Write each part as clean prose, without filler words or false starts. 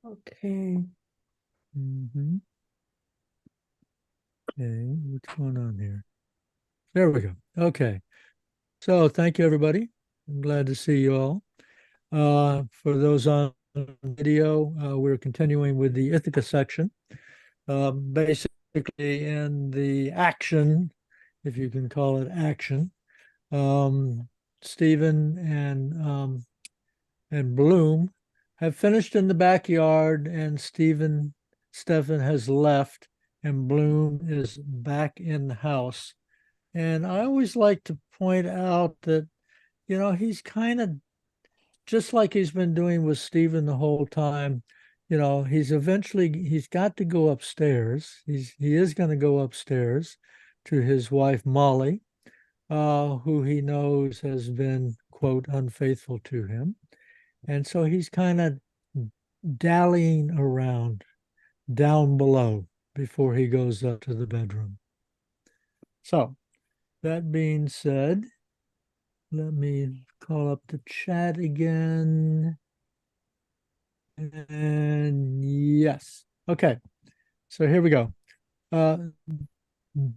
Okay. Mm-hmm. Okay, what's going on here? There we go. Okay. So thank you, everybody. I'm glad to see you all. For those on video, we're continuing with the Ithaca section. Basically, in the action, if you can call it action, Stephen and Bloom have finished in the backyard, and Stephen has left, and Bloom is back in the house. And I always like to point out that, he's kind of just like he's been doing with Stephen the whole time. He's got to go upstairs. He is going to go upstairs to his wife Molly, who he knows has been, quote, unfaithful to him. And so he's kind of dallying around down below before he goes up to the bedroom. So, that being said, let me call up the chat again. And yes. Okay. So here we go.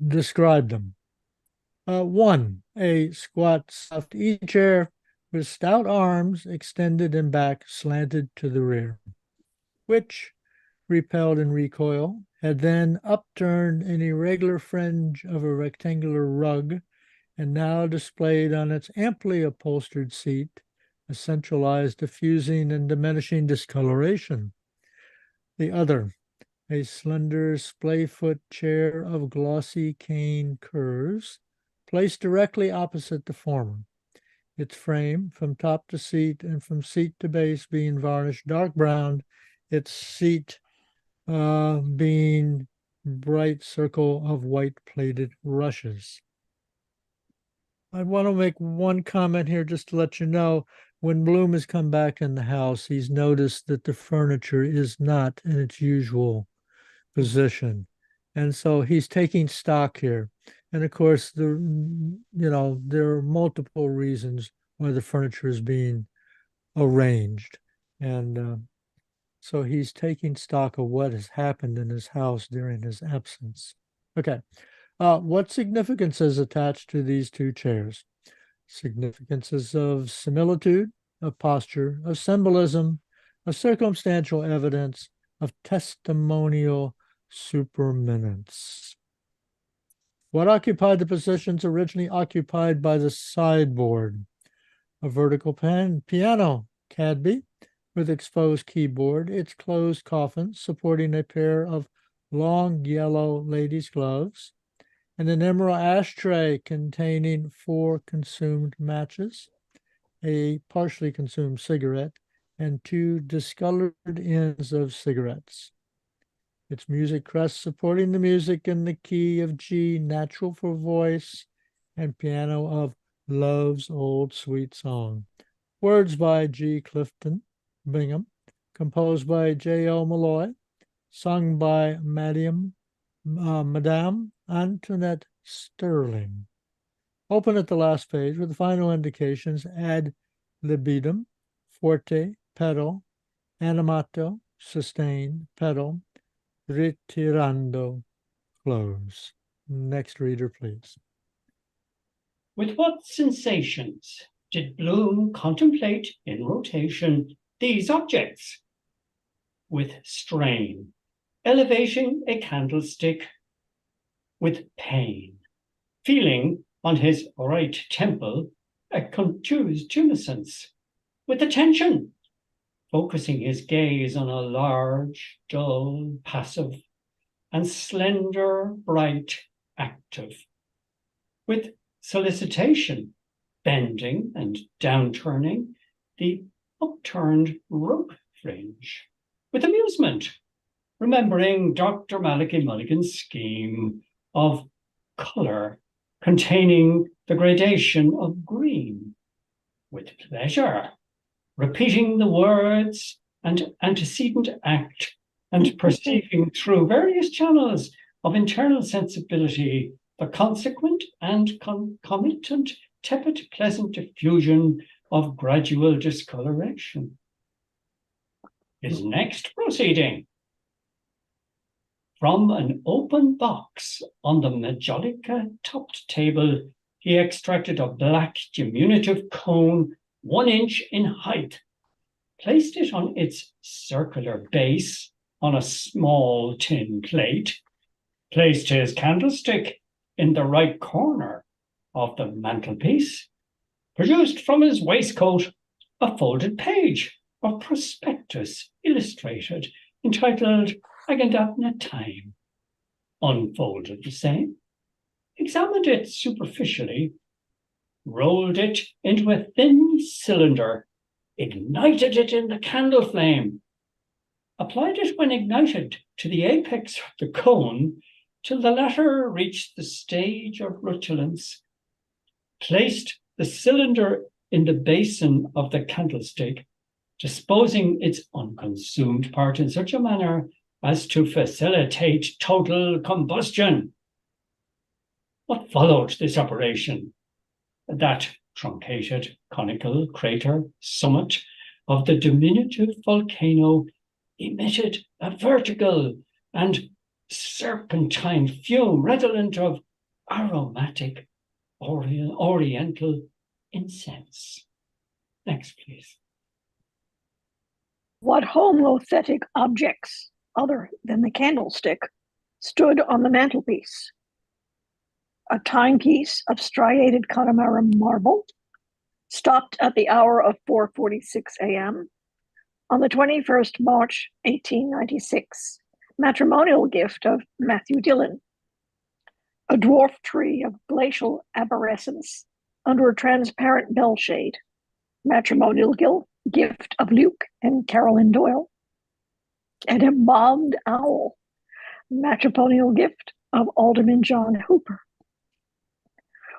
Describe them. One, a squat soft easy chair with stout arms extended and back slanted to the rear, which, repelled and recoil, had then upturned an irregular fringe of a rectangular rug and now displayed on its amply upholstered seat a centralized diffusing and diminishing discoloration. The other, a slender splay-foot chair of glossy cane curves, placed directly opposite the former, its frame from top to seat and from seat to base being varnished dark brown, its seat being bright circle of white plated rushes. I want to make one comment here just to let you know, when Bloom has come back in the house, he's noticed that the furniture is not in its usual position. And so he's taking stock here. And of course, there are multiple reasons why the furniture is being arranged. And so he's taking stock of what has happened in his house during his absence. Okay. What significance is attached to these two chairs? Significances of similitude, of posture, of symbolism, of circumstantial evidence, of testimonial superminence. What occupied the positions originally occupied by the sideboard? A vertical piano, Cadby, with exposed keyboard, its closed coffin supporting a pair of long yellow ladies' gloves, and an emerald ashtray containing 4 consumed matches, a partially consumed cigarette, and 2 discolored ends of cigarettes. Its music crest supporting the music in the key of G, natural for voice, and piano of Love's Old Sweet Song. Words by G. Clifton Bingham, composed by J.L. Malloy, sung by Madame Antoinette Sterling. Open at the last page with the final indications ad libitum, forte, pedal, animato, sustained, pedal, ritirando, close. Next reader, please. With what sensations did Bloom contemplate in rotation these objects? With strain, elevating a candlestick, with pain, feeling on his right temple a contused tumescence, with attention, focusing his gaze on a large, dull, passive, and slender, bright, active, with solicitation, bending and downturning the upturned rope fringe, with amusement, remembering Dr. Malachi Mulligan's scheme of colour containing the gradation of green, with pleasure, repeating the words and antecedent act and perceiving through various channels of internal sensibility the consequent and concomitant tepid pleasant diffusion of gradual discoloration, His next proceeding. From an open box on the majolica-topped table, he extracted a black diminutive cone 1 inch in height, placed it on its circular base on a small tin plate, placed his candlestick in the right corner of the mantelpiece, produced from his waistcoat a folded page of prospectus illustrated, entitled Agendatna Time, unfolded the same, examined it superficially, rolled it into a thin cylinder, ignited it in the candle flame, applied it when ignited to the apex of the cone till the latter reached the stage of rutulence, placed the cylinder in the basin of the candlestick, disposing its unconsumed part in such a manner as to facilitate total combustion. What followed this operation? That truncated conical crater summit of the diminutive volcano emitted a vertical and serpentine fume redolent of aromatic oriental incense. Next, please. What homothetic objects, other than the candlestick, stood on the mantelpiece? A timepiece of striated Connemara marble, stopped at the hour of 4:46 a.m. on the 21st March, 1896, matrimonial gift of Matthew Dillon. A dwarf tree of glacial arborescence under a transparent bell shade, matrimonial gift of Luke and Carolyn Doyle. An embalmed owl, matrimonial gift of Alderman John Hooper.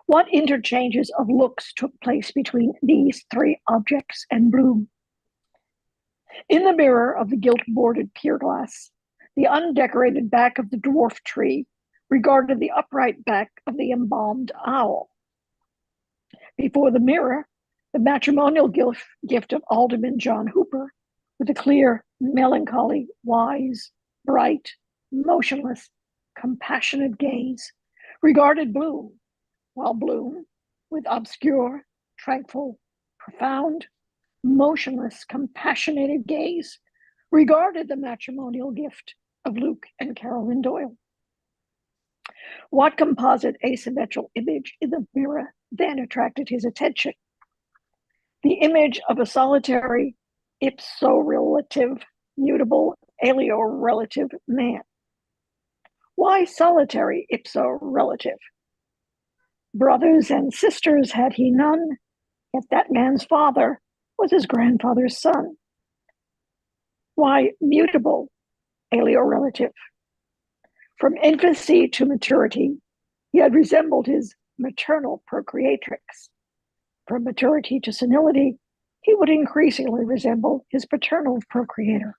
What interchanges of looks took place between these three objects and Bloom? In the mirror of the gilt-boarded pier glass, the undecorated back of the dwarf tree regarded the upright back of the embalmed owl. Before the mirror, the matrimonial gift of Alderman John Hooper, with a clear, melancholy, wise, bright, motionless, compassionate gaze, regarded Bloom, while Bloom, with obscure, tranquil, profound, motionless, compassionated gaze, regarded the matrimonial gift of Luke and Carolyn Doyle. What composite asymmetrical image in the mirror then attracted his attention? The image of a solitary, ipso-relative, mutable, alio-relative man. Why solitary ipso-relative? Brothers and sisters had he none, yet that man's father was his grandfather's son. Why mutable, alio-relative? From infancy to maturity, he had resembled his maternal procreatrix. From maturity to senility, he would increasingly resemble his paternal procreator.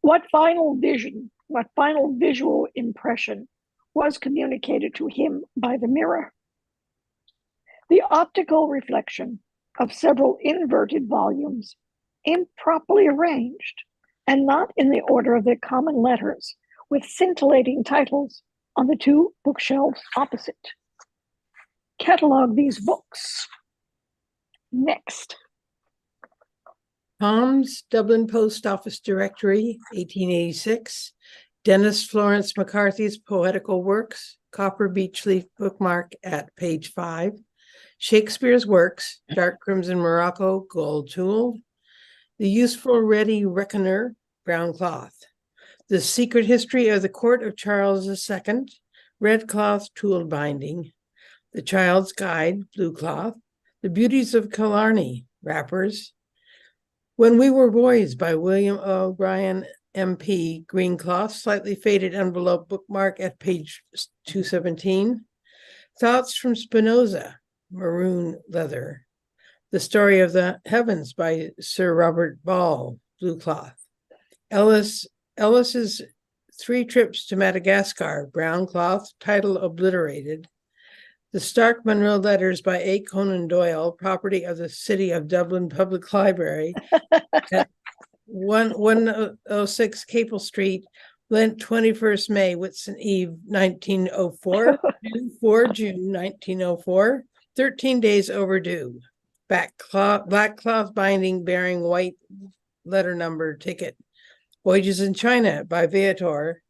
What final visual impression was communicated to him by the mirror? The optical reflection of several inverted volumes, improperly arranged, and not in the order of their common letters, with scintillating titles on the two bookshelves opposite. Catalog these books. Next. Tom's Dublin Post Office Directory, 1886. Dennis Florence McCarthy's Poetical Works, copper beech leaf bookmark at page 5. Shakespeare's Works, dark crimson morocco, gold tooled. The Useful Ready Reckoner, brown cloth. The Secret History of the Court of Charles II, red cloth tooled binding. The Child's Guide, blue cloth. The Beauties of Killarney, wrappers. When We Were Boys by William O'Brien, MP, green cloth, slightly faded envelope bookmark at page 217. Thoughts from Spinoza, maroon leather. The Story of the Heavens by Sir Robert Ball, blue cloth. Ellis's 3 Trips to Madagascar, brown cloth, title obliterated. The Stark Munro Letters by A. Conan Doyle, property of the City of Dublin Public Library, at 106 Capel Street, Lent 21st May, Whitsun Eve 1904, due 4 June 1904, 13 days overdue. Black cloth binding bearing white letter number ticket. Voyages in China by Viator,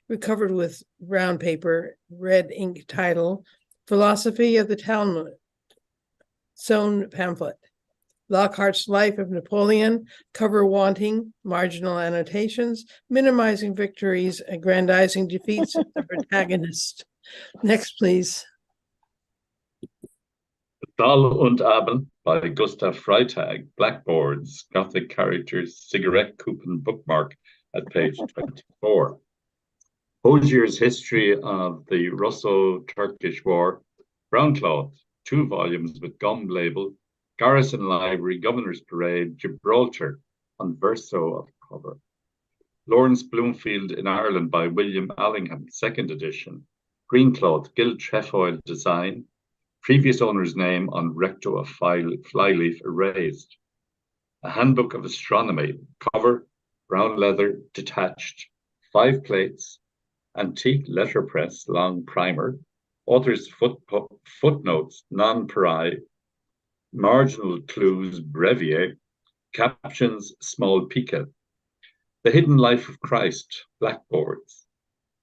recovered with brown paper, red ink title, Philosophy of the Talmud, sewn pamphlet. Lockhart's Life of Napoleon, cover wanting, marginal annotations, minimizing victories, aggrandizing defeats of the protagonist. Next, please. Dahl und Abend by Gustav Freitag, blackboards, Gothic characters, cigarette coupon bookmark at page 24. Hosier's History of the Russo-Turkish War, brown cloth, 2 volumes with gum label, Garrison Library, Governor's Parade, Gibraltar, on verso of cover. Lawrence Bloomfield in Ireland by William Allingham, 2nd edition. Green cloth, gilt trefoil design. Previous owner's name on recto of flyleaf erased. A handbook of astronomy, cover, brown leather, detached. 5 plates, antique letterpress, long primer. Author's footnotes, non-pari. Marginal clues, brevier. Captions, small pica. The Hidden Life of Christ, blackboards.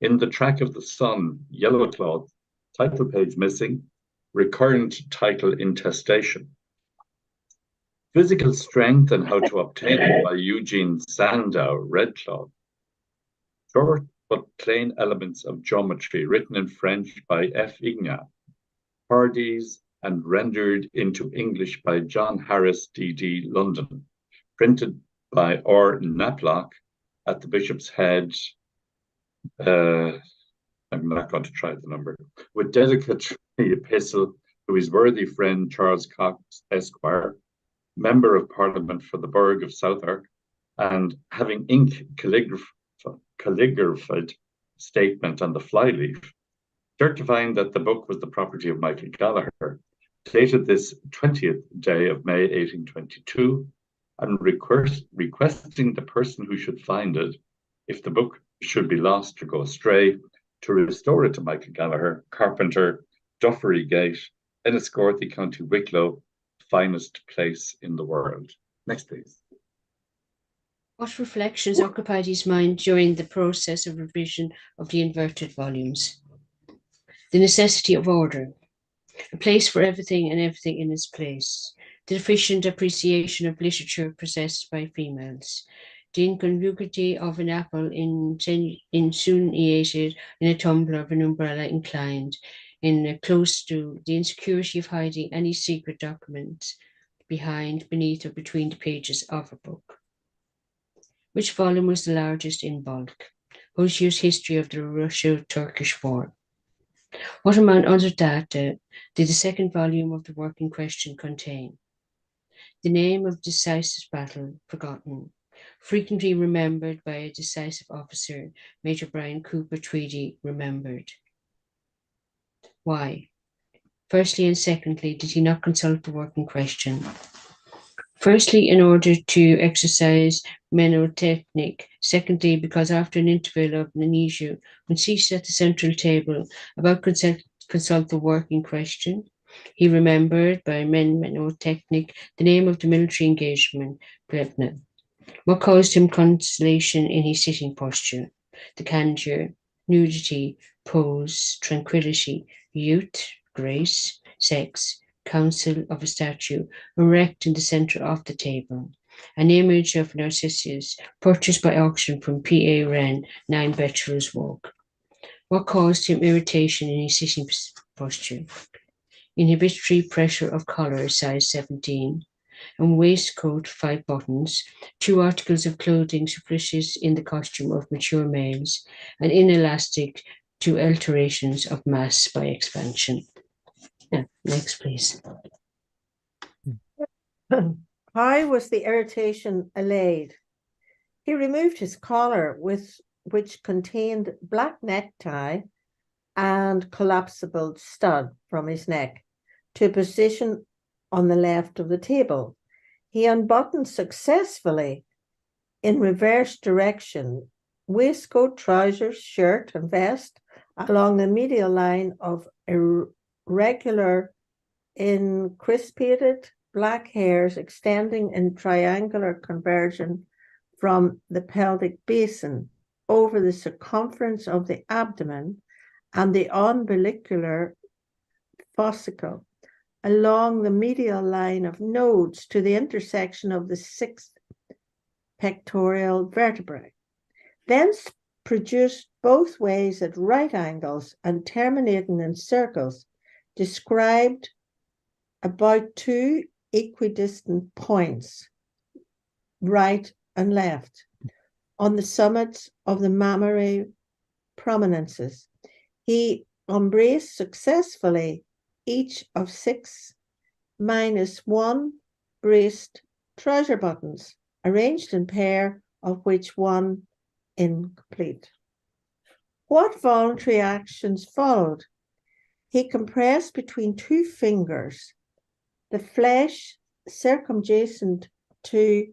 In the Track of the Sun, yellow cloth, title page missing. Recurrent title intestation. Physical Strength and How to Obtain It by Eugene Sandow, red cloth. Short but plain elements of geometry, written in French by F. Ignat. Hardy's and rendered into English by John Harris, D.D., London. Printed by R. Knaplock at the Bishop's Head. I'm not going to try the number. With dedicatory epistle to his worthy friend Charles Cox, Esquire, Member of Parliament for the Burgh of Southwark, and having ink calligraphed statement on the flyleaf, certifying that the book was the property of Michael Gallagher, dated this 20th day of May 1822, and requesting the person who should find it, if the book should be lost or go astray, to restore it to Michael Gallagher, carpenter, Duffery Gate, Enniscorthy, County Wicklow, finest place in the world. Next, please. What reflections occupied his mind during the process of revision of the inverted volumes? The necessity of order, a place for everything and everything in its place, the deficient appreciation of literature possessed by females, the incongruity of an apple insinuated in a tumbler of an umbrella inclined, in close to the insecurity of hiding any secret documents behind, beneath, or between the pages of a book. Which volume was the largest in bulk? Hosier's History of the Russo-Turkish War. What amount of data did the 2nd volume of the work in question contain? The name of decisive battle forgotten, frequently remembered by a decisive officer, Major Brian Cooper Tweedy, remembered. Why? Firstly and secondly, did he not consult the work in question? Firstly, in order to exercise mnemotechnic. Secondly, because after an interval of amnesia, when seated at the central table, about consult the work in question, he remembered by mnemotechnic the name of the military engagement, Plevna. What caused him consolation in his sitting posture? The candor, nudity, pose, tranquility, youth, grace, sex, counsel of a statue, erect in the centre of the table. An image of Narcissus, purchased by auction from P.A. Wren, 9 Bachelor's Walk. What caused him irritation in his sitting posture? Inhibitory pressure of collar, size 17, and waistcoat 5 buttons, 2 articles of clothing superfluous in the costume of mature males, and inelastic to alterations of mass by expansion. Yeah, next, please. How was the irritation allayed? He removed his collar, which contained black necktie and collapsible stud from his neck, to a position on the left of the table. He unbuttoned successfully in reverse direction, waistcoat, trousers, shirt, and vest along the medial line of irregular encrispated black hairs extending in triangular conversion from the pelvic basin over the circumference of the abdomen and the umbilicular fossa along the medial line of nodes to the intersection of the sixth pectoral vertebrae, thence produced both ways at right angles and terminating in circles, described about two equidistant points, right and left, on the summits of the mammary prominences. He embraced successfully each of 6 minus 1 braced trouser buttons, arranged in pair, of which one incomplete. What voluntary actions followed? He compressed between 2 fingers the flesh circumjacent to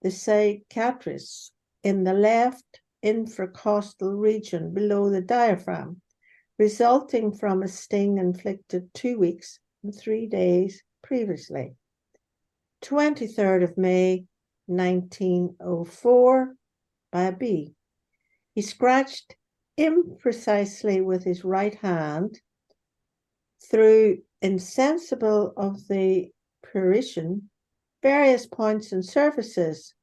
the cicatrice in the left infracostal region below the diaphragm, resulting from a sting inflicted 2 weeks and 3 days previously. 23rd of May, 1904, by a bee. He scratched imprecisely with his right hand through insensible of the perition various points and surfaces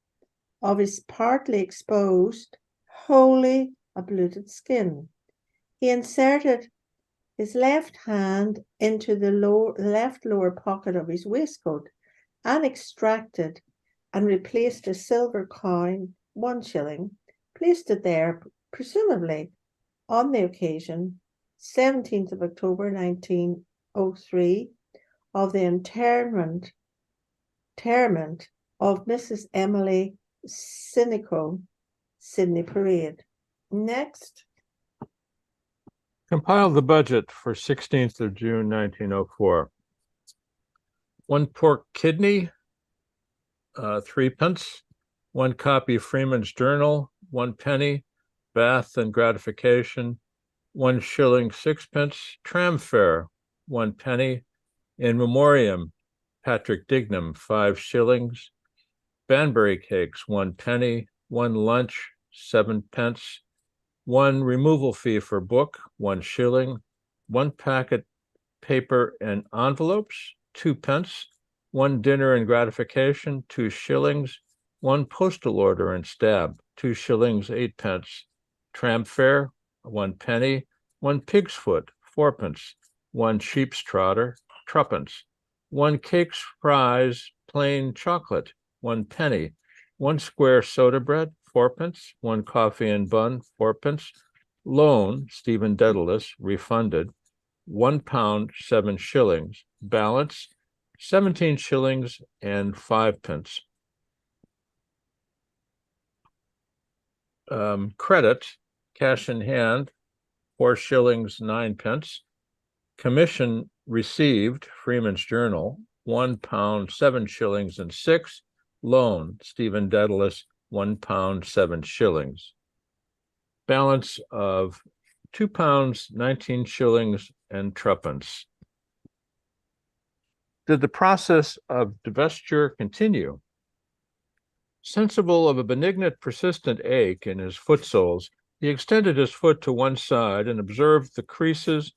of his partly exposed, wholly abluted skin. He inserted his left hand into the left lower pocket of his waistcoat and extracted and replaced a silver coin, 1 shilling, placed it there, presumably on the occasion, 17th of October, 1903, of the interment of Mrs. Emily Sinico, Sydney Parade. Next. Compile the budget for 16th of June, 1904. 1 pork kidney, 3d. 1 copy of Freeman's Journal, 1 penny. Bath and gratification, 1 shilling 6d. Tram fare, 1 penny. In memoriam, Patrick Dignam, 5 shillings. Banbury cakes, 1 penny. 1 lunch, 7d. 1 removal fee for book, 1 shilling. 1 packet paper and envelopes, 2d. 1 dinner and gratification, 2 shillings. 1 postal order and stamp, 2 shillings 8d. Tram fare, 1 penny. 1 pig's foot, 4d. 1 sheep's trotter, 3d. 1 cake's fries, plain chocolate, 1 penny. 1 square soda bread, 4d. 1 coffee and bun, 4d. Loan, Stephen Dedalus, refunded, £1, 7 shillings. Balance, 17 shillings and 5d. Credit, cash in hand, 4 shillings 9d. Commission received, Freeman's Journal, £1, 7 shillings and 6. Loan, Stephen Dedalus, £1, 7 shillings. Balance of £2, 19 shillings and 3d. Did the process of divestiture continue? Sensible of a benignant persistent ache in his foot soles, he extended his foot to one side and observed the creases,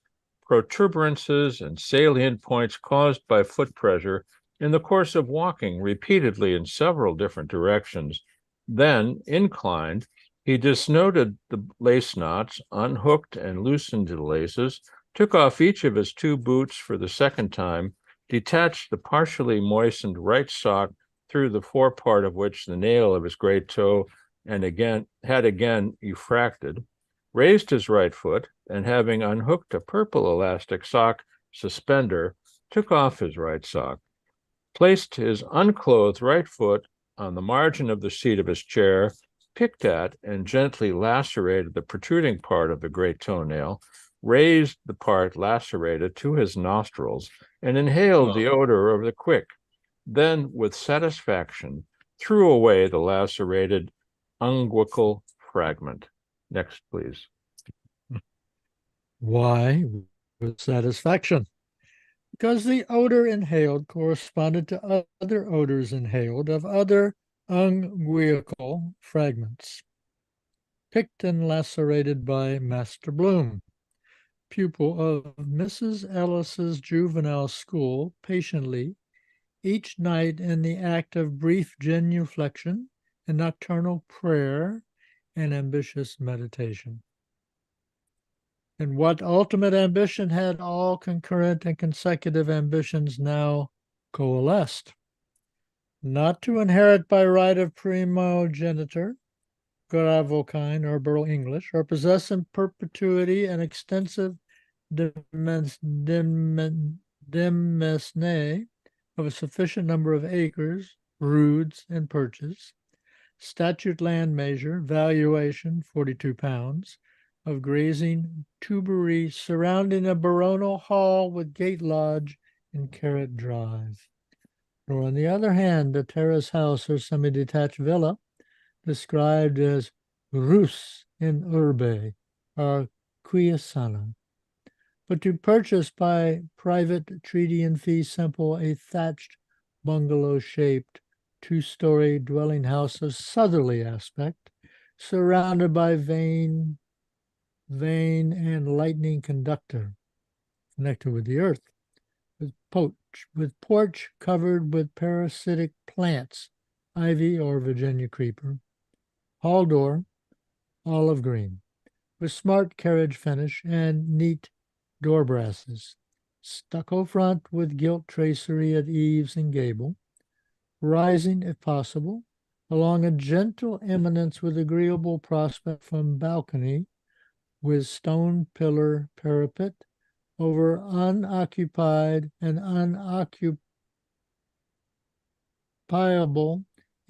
protuberances, and salient points caused by foot pressure in the course of walking repeatedly in several different directions. Then, inclined, he disnoded the lace knots, unhooked and loosened the laces, took off each of his 2 boots for the second time, detached the partially moistened right sock through the forepart of which the nail of his great toe had again effracted, raised his right foot, and having unhooked a purple elastic sock suspender, took off his right sock, placed his unclothed right foot on the margin of the seat of his chair, picked at and gently lacerated the protruding part of the great toenail, raised the part lacerated to his nostrils, and inhaled the odor of the quick. Then, with satisfaction, threw away the lacerated unguical fragment. Next, please. Why? With satisfaction. Because the odor inhaled corresponded to other odors inhaled of other unguical fragments, picked and lacerated by Master Bloom, pupil of Mrs. Ellis's juvenile school, patiently, each night in the act of brief genuflection and nocturnal prayer and ambitious meditation. And what ultimate ambition had all concurrent and consecutive ambitions now coalesced? Not to inherit by right of primogeniture, Gravokine or Burl English, or possess in perpetuity an extensive demesne of a sufficient number of acres, roods, and perches, statute land measure, valuation 42 pounds, of grazing tubery surrounding a baronial hall with gate lodge and carrot drive. Or on the other hand, a terrace house or semi-detached villa described as rus in urbe or quia sana, but to purchase by private treaty and fee simple a thatched bungalow-shaped two-story dwelling house of southerly aspect, surrounded by vein and lightning conductor, connected with the earth, with porch covered with parasitic plants, ivy or Virginia creeper, hall door, olive green, with smart carriage finish and neat door brasses, stucco front with gilt tracery at eaves and gable, rising, if possible, along a gentle eminence with agreeable prospect from balcony, with stone pillar parapet over unoccupied and unoccupiable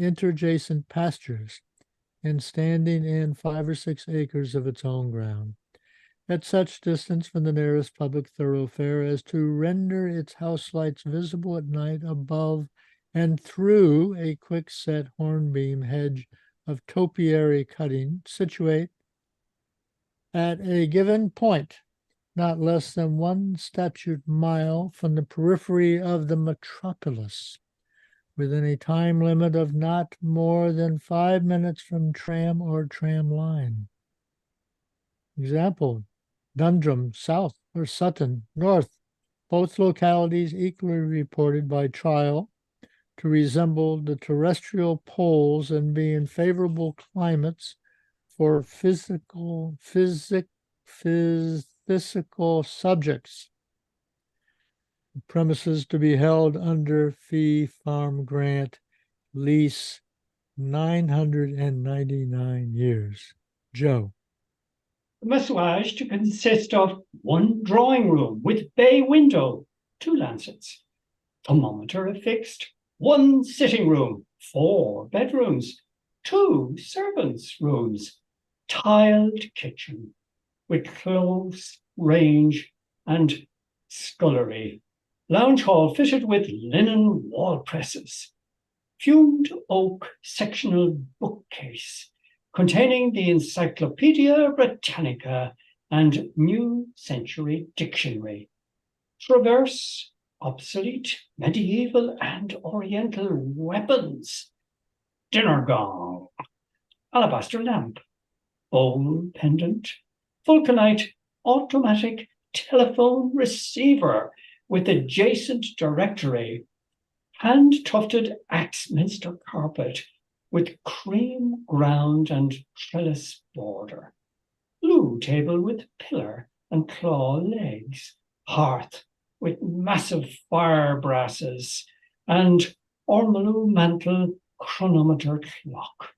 interjacent pastures, and standing in 5 or 6 acres of its own ground, at such distance from the nearest public thoroughfare as to render its house lights visible at night above and through a quick-set hornbeam hedge of topiary cutting, situate at a given point, not less than 1 statute mile from the periphery of the metropolis, within a time limit of not more than 5 minutes from tram or tram line. Example, Dundrum, south, or Sutton, north, both localities equally reported by trial to resemble the terrestrial poles and be in favorable climates for physical subjects. Premises to be held under fee farm grant lease 999 years. Joe. The messuage to consist of 1 drawing room with bay window, 2 lancets, thermometer affixed, 1 sitting room, 4 bedrooms, 2 servants' rooms, tiled kitchen with close range and scullery, lounge hall fitted with linen wall presses, fumed oak sectional bookcase containing the Encyclopedia Britannica and New Century Dictionary, traverse obsolete, medieval and oriental weapons, dinner gong, alabaster lamp, bowl pendant, vulcanite automatic telephone receiver with adjacent directory, hand-tufted Axminster carpet with cream ground and trellis border, blue table with pillar and claw legs, hearth with massive fire brasses, and ormolu mantle chronometer clock,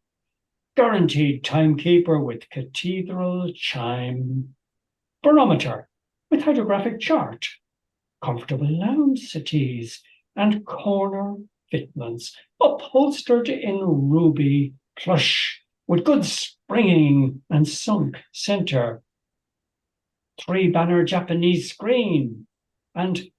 guaranteed timekeeper with cathedral chime, barometer with hydrographic chart, comfortable lounge settees and corner fitments, upholstered in ruby plush with good springing and sunk center, 3-banner Japanese screen, and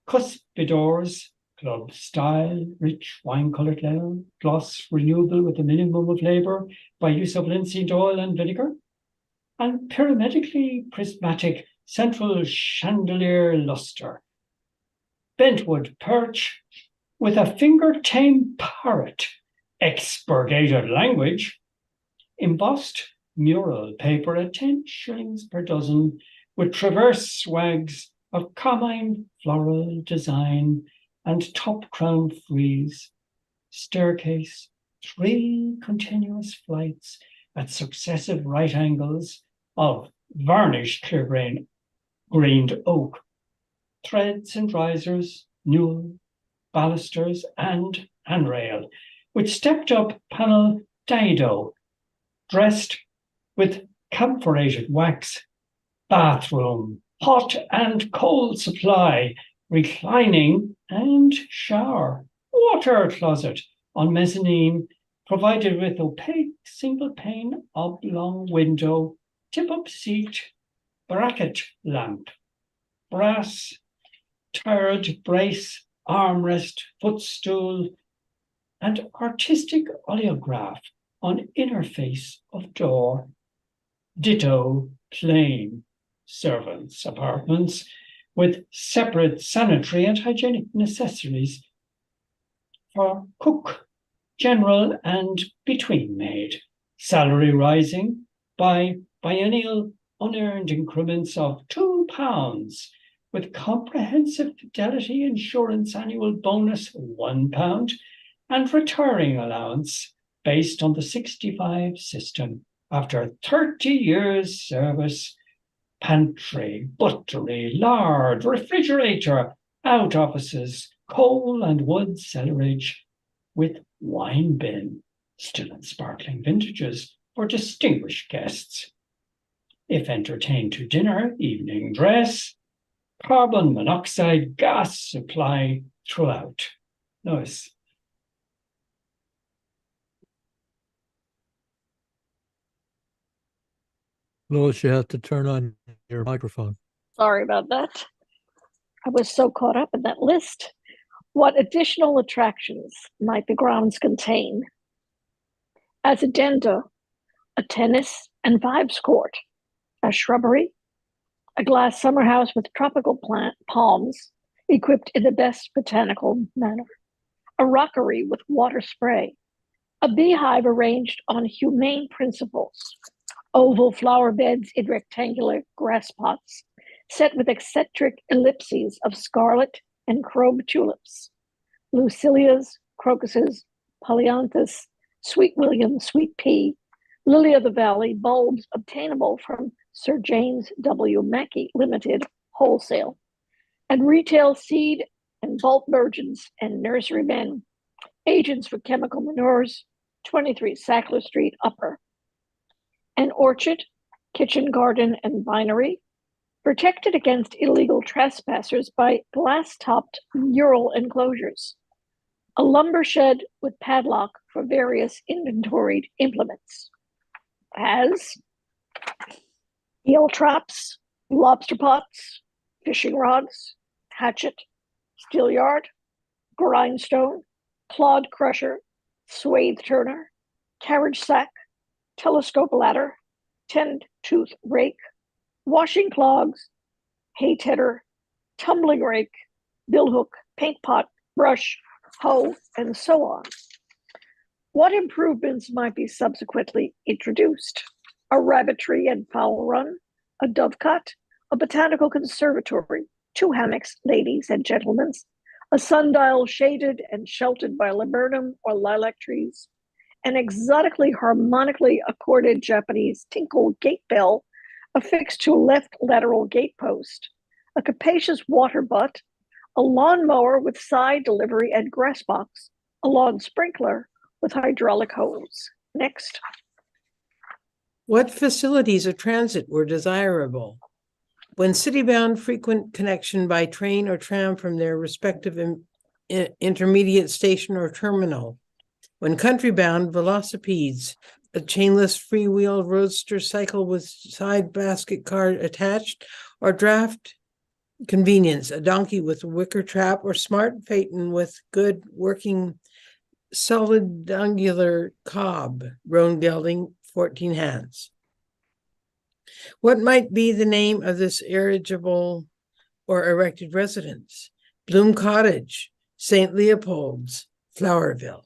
cuspidors Club style, rich wine-coloured leather, gloss renewable with a minimum of labour by use of linseed oil and vinegar, and pyramidically prismatic central chandelier lustre. Bentwood perch with a finger-tame parrot, expurgated language, embossed mural paper at 10 shillings per dozen, with traverse swags of carmine floral design and top crown frieze, staircase, 3 continuous flights at successive right angles of varnished clear-grained oak, threads and risers, newel, balusters, and handrail, with stepped-up panel dado, dressed with camphorated wax, bathroom, hot and cold supply, reclining and shower, water closet on mezzanine, provided with opaque single-pane oblong window, tip-up seat, bracket lamp, brass, turret brace, armrest, footstool, and artistic oleograph on inner face of door. Ditto plain servants' apartments with separate sanitary and hygienic necessaries for cook, general, and between maid. Salary rising by biennial unearned increments of £2, with comprehensive fidelity insurance annual bonus £1, and retiring allowance based on the 65 system after 30 years service. Pantry, buttery, lard, refrigerator, out offices, coal and wood cellarage, with wine bin, still in sparkling vintages for distinguished guests. If entertained to dinner, evening dress, carbon monoxide gas supply throughout. Nice. Lois, you have to turn on your microphone. Sorry about that. I was so caught up in that list. What additional attractions might the grounds contain? As addenda, a tennis and vibes court, a shrubbery, a glass summer house with tropical plant palms equipped in the best botanical manner, a rockery with water spray, a beehive arranged on humane principles, oval flower beds in rectangular grass pots, set with eccentric ellipses of scarlet and chrome tulips, lucilias, crocuses, polyanthus, sweet William, sweet pea, lily of the valley, bulbs obtainable from Sir James W. Mackey Limited, wholesale, and retail seed and bulk merchants and nurserymen, agents for chemical manures, 23 Sackler Street, Upper. An orchard, kitchen garden, and vinery, protected against illegal trespassers by glass-topped mural enclosures. A lumber shed with padlock for various inventoried implements. As eel traps, lobster pots, fishing rods, hatchet, steel yard, grindstone, clod crusher, swathe turner, carriage sack, telescope ladder, 10-tooth rake, washing clogs, hay tedder, tumbling rake, billhook, paint pot, brush, hoe, and so on. What improvements might be subsequently introduced? A rabbitry and fowl run, a dovecot, a botanical conservatory, 2 hammocks, ladies and gentlemen, a sundial shaded and sheltered by laburnum or lilac trees, an exotically harmonically accorded Japanese tinkle gate bell affixed to a left lateral gate post, a capacious water butt, a lawnmower with side delivery and grass box, a lawn sprinkler with hydraulic hose. Next. What facilities of transit were desirable? When city-bound, frequent connection by train or tram from their respective intermediate station or terminal. When country-bound, velocipedes, a chainless freewheel roadster cycle with side basket car attached, or draft Convenience, a donkey with a wicker trap or smart phaeton with good working solid angular cob, roan gelding, 14 hands. What might be the name of this irregular or erected residence? Bloom Cottage, St. Leopold's, Flowerville.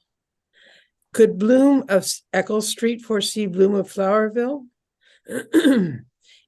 Could Bloom of Eccles Street foresee Bloom of Flowerville?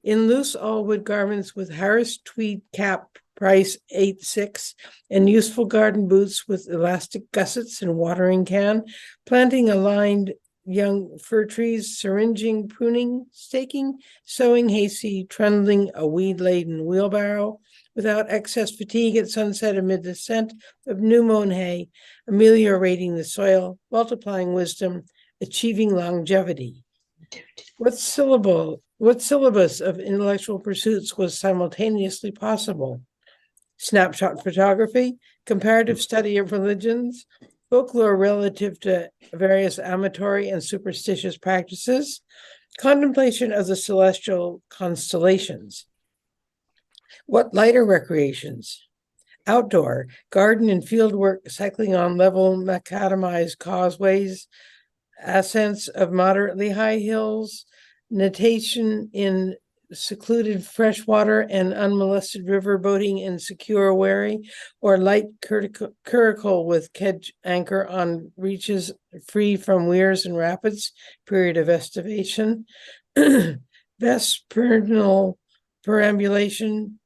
In loose all-wood garments with Harris tweed cap, price 8.6, and useful garden boots with elastic gussets and watering can, planting aligned young fir trees, syringing, pruning, staking, sowing hayseed, trundling a weed-laden wheelbarrow, without excess fatigue at sunset amid the scent of new-mown hay, ameliorating the soil, multiplying wisdom, achieving longevity. What syllabus of intellectual pursuits was simultaneously possible? Snapshot photography, comparative study of religions, folklore relative to various amatory and superstitious practices, contemplation of the celestial constellations. What lighter recreations? Outdoor, garden and field work, cycling on level macadamized causeways, ascents of moderately high hills, natation in secluded freshwater and unmolested river boating in secure wherry, or light curricle with kedge anchor on reaches free from weirs and rapids, period of estivation, vespernal perambulation,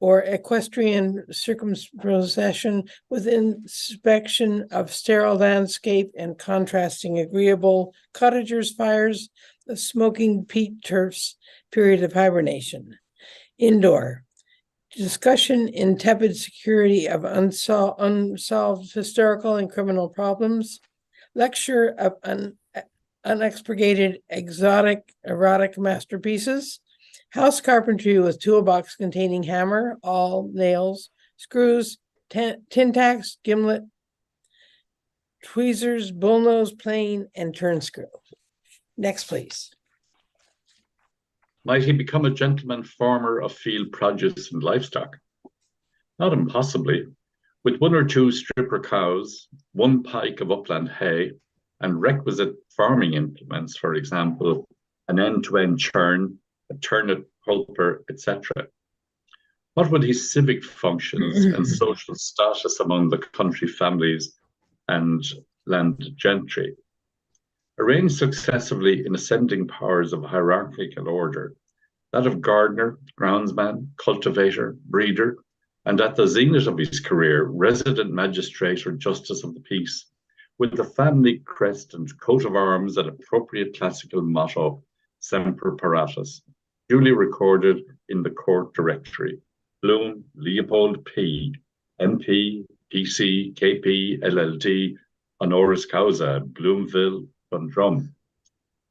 or equestrian circumposition with inspection of sterile landscape and contrasting agreeable cottagers' fires, of smoking peat turfs, period of hibernation. Indoor, discussion in tepid security of unsolved historical and criminal problems, lecture of unexpurgated exotic erotic masterpieces, house carpentry with toolbox containing hammer, awl, nails, screws, tin tacks, gimlet, tweezers, bullnose, plane, and turn screw. Next, please. Might he become a gentleman farmer of field produce and livestock? Not impossibly. With one or two stripper cows, one pike of upland hay, and requisite farming implements, for example, an end-to-end churn, a turnip pulper, etc. What would his civic functions and social status among the country families and landed gentry? Arranged successively in ascending powers of hierarchical order, that of gardener, groundsman, cultivator, breeder, and at the zenith of his career, resident magistrate or justice of the peace, with the family crest and coat of arms and appropriate classical motto, Semper Paratus, duly recorded in the court directory. Bloom, Leopold P., MP, PC, KP, LLD, honoris causa, Bloomville, Dundrum.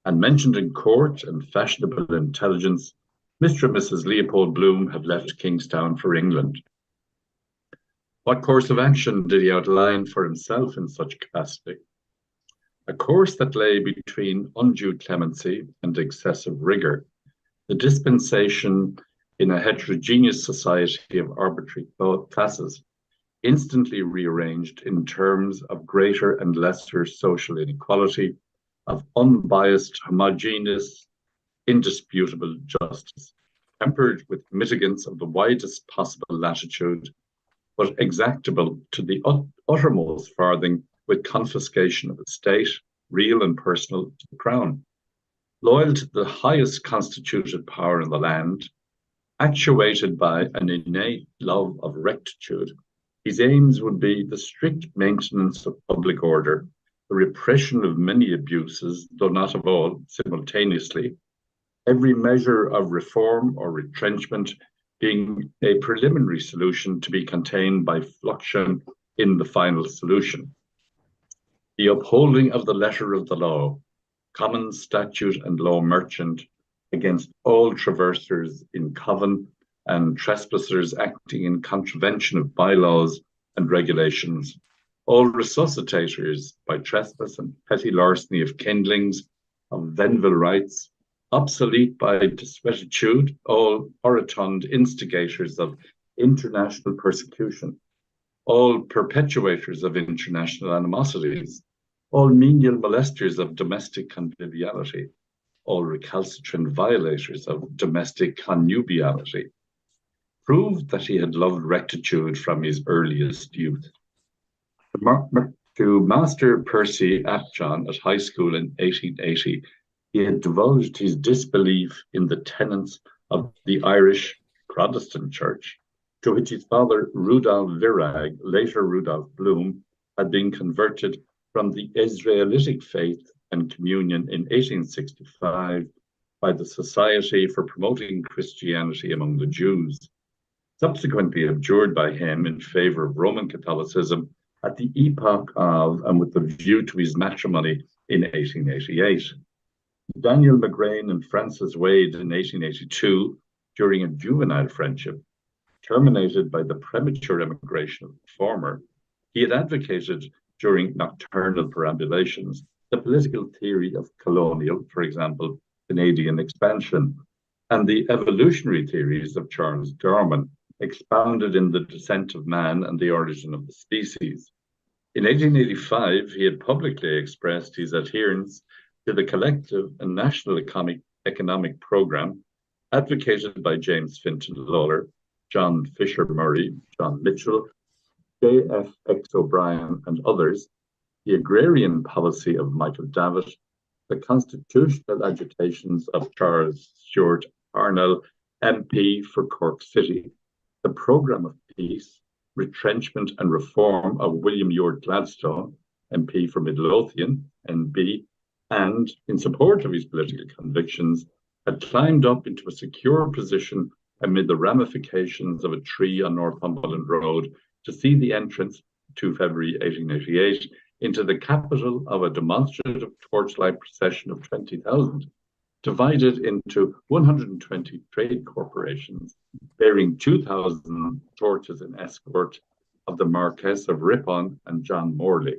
And mentioned in court and fashionable intelligence, Mr. and Mrs. Leopold Bloom have left Kingstown for England. What course of action did he outline for himself in such capacity? A course that lay between undue clemency and excessive rigor, the dispensation in a heterogeneous society of arbitrary classes, instantly rearranged in terms of greater and lesser social inequality, of unbiased, homogeneous, indisputable justice, tempered with mitigants of the widest possible latitude, but exactable to the uttermost farthing, with confiscation of estate, real and personal, to the crown. Loyal to the highest constituted power in the land, actuated by an innate love of rectitude, his aims would be the strict maintenance of public order, the repression of many abuses, though not of all, simultaneously, every measure of reform or retrenchment being a preliminary solution to be contained by fluxion in the final solution. The upholding of the letter of the law, common statute and law merchant, against all traversers in coven and trespassers acting in contravention of bylaws and regulations, all resuscitators by trespass and petty larceny of kindlings, of venville rights, obsolete by desuetude, all orotund instigators of international persecution, all perpetuators of international animosities, all menial molesters of domestic conviviality, all recalcitrant violators of domestic connubiality, proved that he had loved rectitude from his earliest youth. To Master Percy Apjohn at high school in 1880, he had divulged his disbelief in the tenets of the Irish Protestant Church, to which his father Rudolf Virag, later Rudolf Bloom, had been converted from the Israelitic faith and communion in 1865 by the Society for Promoting Christianity Among the Jews, subsequently abjured by him in favor of Roman Catholicism at the epoch of and with the view to his matrimony in 1888. Daniel McGrain and Francis Wade in 1882, during a juvenile friendship, terminated by the premature emigration of the former, he had advocated during nocturnal perambulations the political theory of colonial, for example, Canadian expansion, and the evolutionary theories of Charles Darwin, expounded in The Descent of Man and the Origin of the Species. In 1885, he had publicly expressed his adherence to the collective and national economic program advocated by James Finton Lawler, John Fisher Murray, John Mitchell, J.F.X. O'Brien, and others, the agrarian policy of Michael Davitt, the constitutional agitations of Charles Stewart Parnell, MP for Cork City, the programme of peace, retrenchment and reform of William Ewart Gladstone, MP for Midlothian, NB, and, in support of his political convictions, had climbed up into a secure position amid the ramifications of a tree on Northumberland Road to see the entrance, 2 February 1888, into the capital of a demonstrative torchlight procession of 20,000, divided into 120 trade corporations, bearing 2,000 torches in escort of the Marquess of Ripon and John Morley.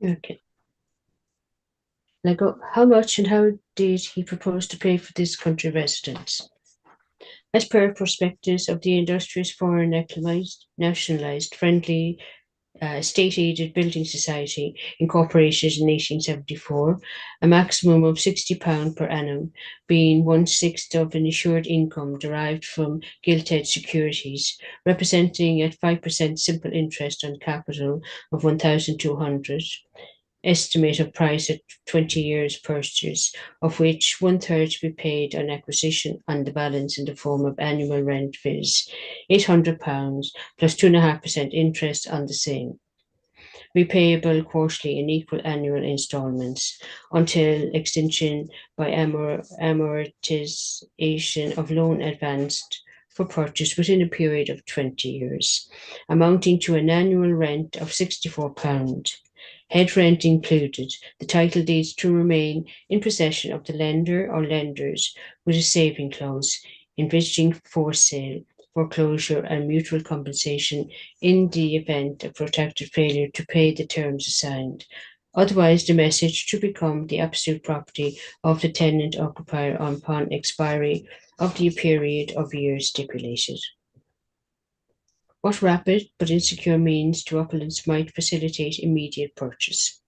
Okay. Now, how much and how did he propose to pay for this country residence? As per prospectus of the industrious foreign nationalised friendly state-aided building society incorporated in 1874, a maximum of £60 per annum, being 1/6 of an assured income derived from gilt-edged securities, representing at 5% simple interest on capital of 1,200. Estimate of price at 20 years purchase, of which 1/3 to be paid on acquisition and the balance in the form of annual rent, viz. £800 plus 2.5% interest on the same, repayable quarterly in equal annual instalments until extinction by amortization of loan advanced for purchase within a period of 20 years, amounting to an annual rent of £64. Head rent included, the title deeds to remain in possession of the lender or lenders with a saving clause, envisaging forced sale, foreclosure and mutual compensation in the event of protracted failure to pay the terms assigned. Otherwise, the message to become the absolute property of the tenant occupier upon expiry of the period of years stipulated. What rapid but insecure means to opulence might facilitate immediate purchase?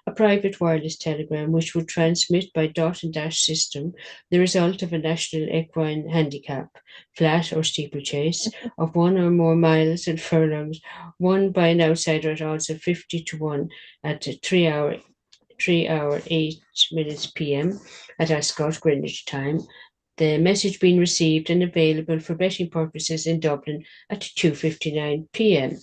A private wireless telegram which would transmit by dot and dash system the result of a national equine handicap, flat or steeplechase, of 1 or more miles and furlongs, won by an outsider at odds of 50-1 at 3 hour 8 minutes PM at Ascot, Greenwich time. The message being received and available for betting purposes in Dublin at 2:59 PM.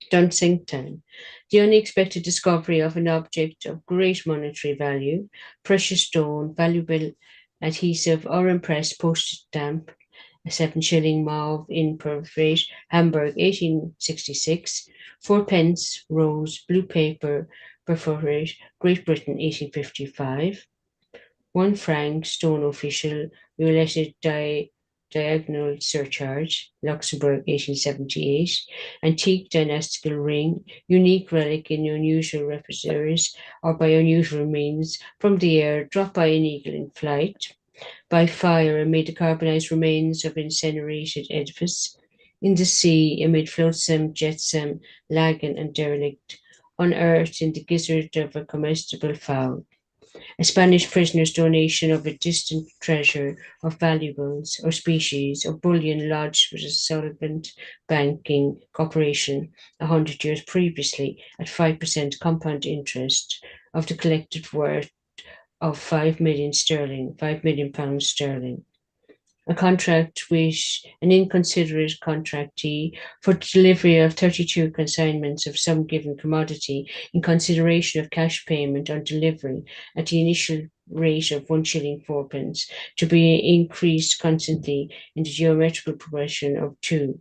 Dunsink time. The unexpected discovery of an object of great monetary value, precious stone, valuable adhesive or impressed postage stamp, a 7-shilling mauve in Pervrate, Hamburg, 1866, 4 pence, rose, blue paper, Perforate, Great Britain, 1855. 1 franc, stone official, related diagonal surcharge, Luxembourg, 1878. Antique dynastical ring, unique relic in unusual repositories or by unusual means from the air, dropped by an eagle in flight. by fire amid the carbonized remains of incinerated edifice, in the sea amid flotsam, jetsam, lagan, and derelict, unearthed in the gizzard of a comestible fowl. A Spanish prisoner's donation of a distant treasure of valuables or species of bullion lodged with a solvent banking corporation 100 years previously at 5% compound interest of the collected worth of 5 million sterling, 5 million pounds sterling. A contract with an inconsiderate contractee for the delivery of 32 consignments of some given commodity in consideration of cash payment on delivery at the initial rate of 1 shilling 4 pence, to be increased constantly in the geometrical progression of 2,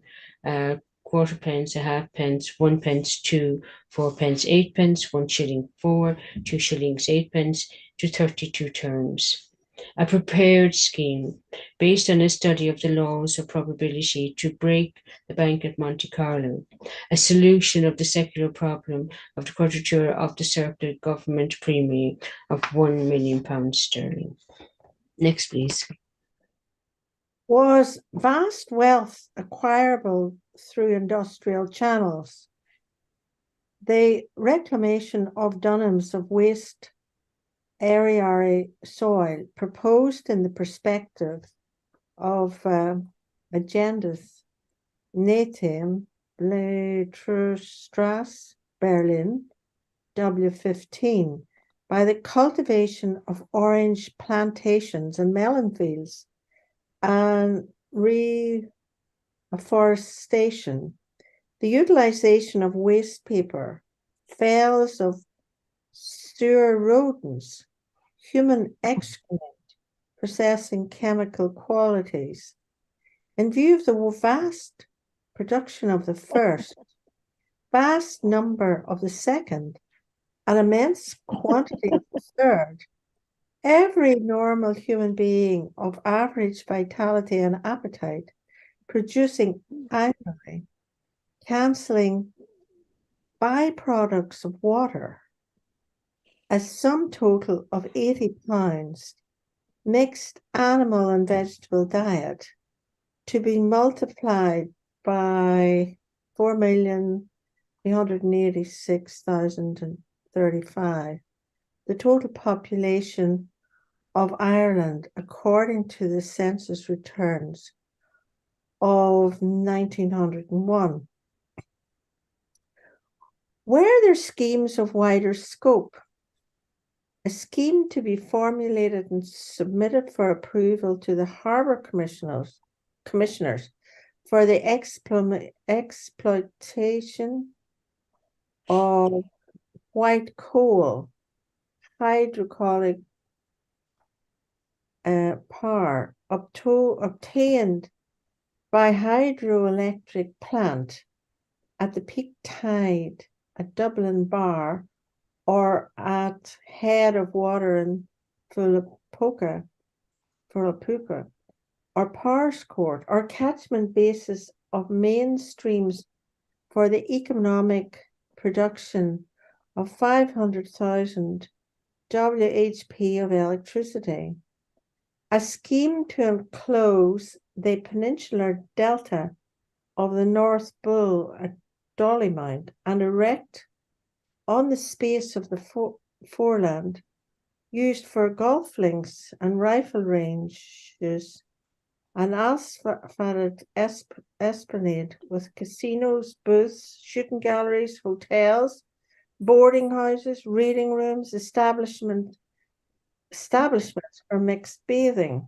quarter pence, a half pence, 1 pence, 2, 4 pence, 8 pence, 1 shilling 4, 2 shillings 8 pence, to 32 terms. A prepared scheme based on a study of the laws of probability to break the bank at Monte Carlo, a solution of the secular problem of the quadrature of the circular government premium of 1 million pounds sterling. Next, please. Was vast wealth acquirable through industrial channels? The reclamation of dunams of waste rere soil proposed in the perspective of Agendas Natem Bleiterstrasse, Berlin, W15, by the cultivation of orange plantations and melon fields and reforestation, the utilization of waste paper, fells of sewer rodents, human excrement, possessing chemical qualities. In view of the vast production of the first, vast number of the second, an immense quantity of the third, every normal human being of average vitality and appetite producing annually, cancelling byproducts of water, a sum total of 80 pounds mixed animal and vegetable diet to be multiplied by 4,386,035, the total population of Ireland according to the census returns of 1901. Were there schemes of wider scope? A scheme to be formulated and submitted for approval to the harbour commissioners for the exploitation of white coal, hydraulic power obtained by hydroelectric plant at the peak tide at Dublin Bar or at head of water in Philippoca, or Pars Court, or catchment basis of main streams for the economic production of 500,000 WHP of electricity. A scheme to enclose the peninsular delta of the North Bull at Dollymount and erect on the space of the foreland used for golf links and rifle ranges, an asphalted esplanade with casinos, booths, shooting galleries, hotels, boarding houses, reading rooms, establishments for mixed bathing.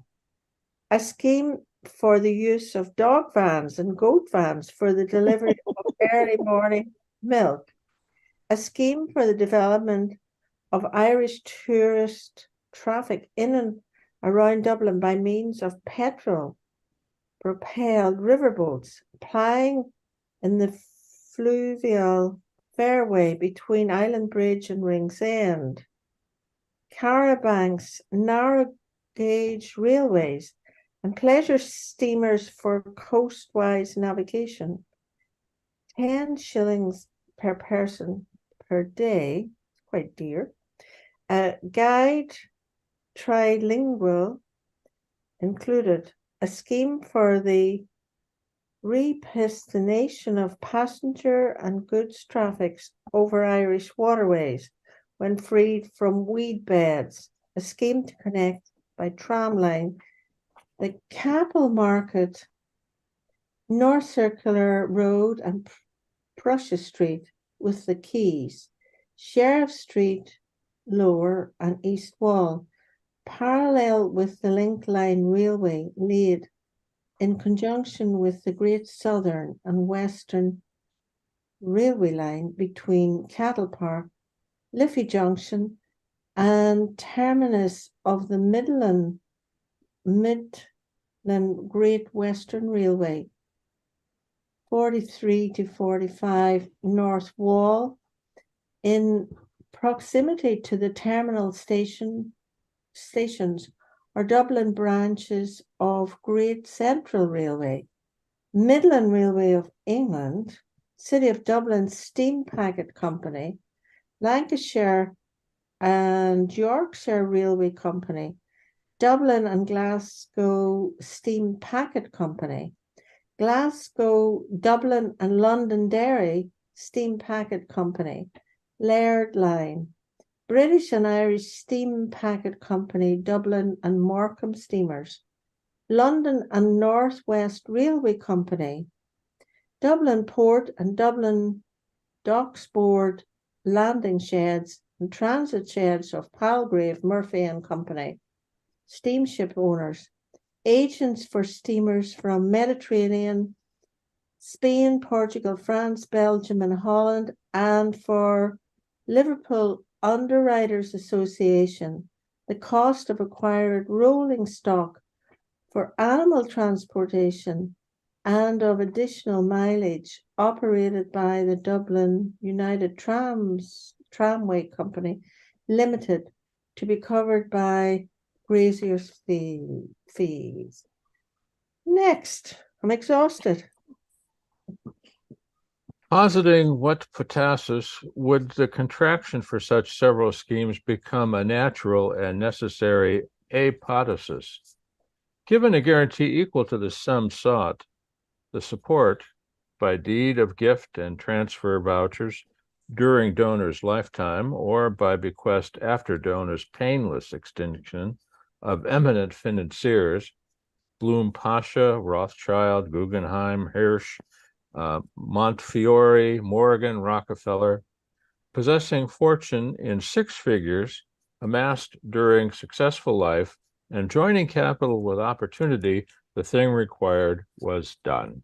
A scheme for the use of dog vans and goat vans for the delivery of early morning milk. A scheme for the development of Irish tourist traffic in and around Dublin by means of petrol-propelled riverboats plying in the fluvial fairway between Island Bridge and Ringsend. Carabanks, narrow gauge railways, and pleasure steamers for coastwise navigation. 10 shillings per person per day, quite dear. Guide trilingual included a scheme for the repistonation of passenger and goods traffics over Irish waterways when freed from weed beds, a scheme to connect by tram line the Capel Market, North Circular Road and Prussia Street with the Quays, Sheriff Street Lower and East Wall, parallel with the Link Line Railway laid in conjunction with the Great Southern and Western Railway line between Cattle Park, Liffey Junction, and terminus of the Midland Great Western Railway, 43 to 45 North Wall, in proximity to the terminal stations or Dublin branches of Great Central Railway, Midland Railway of England, City of Dublin Steam Packet Company, Lancashire and Yorkshire Railway Company, Dublin and Glasgow Steam Packet Company, Glasgow, Dublin and Londonderry Steam Packet Company, Laird Line, British and Irish Steam Packet Company, Dublin and Morecambe Steamers, London and North West Railway Company, Dublin Port and Dublin Docks Board landing sheds and transit sheds of Palgrave, Murphy and Company, steamship owners, agents for steamers from Mediterranean, Spain, Portugal, France, Belgium and Holland, and for Liverpool Underwriters Association, the cost of acquired rolling stock for animal transportation and of additional mileage operated by the Dublin United Tramway Company Limited to be covered by grazier's fees. Next, I'm exhausted. Positing what potassis would the contraction for such several schemes become a natural and necessary apodosis? Given a guarantee equal to the sum sought, the support by deed of gift and transfer vouchers during donor's lifetime or by bequest after donor's painless extinction of eminent financiers, Bloom Pasha, Rothschild, Guggenheim, Hirsch, Montefiore, Morgan, Rockefeller, possessing fortune in six figures amassed during successful life and joining capital with opportunity, the thing required was done.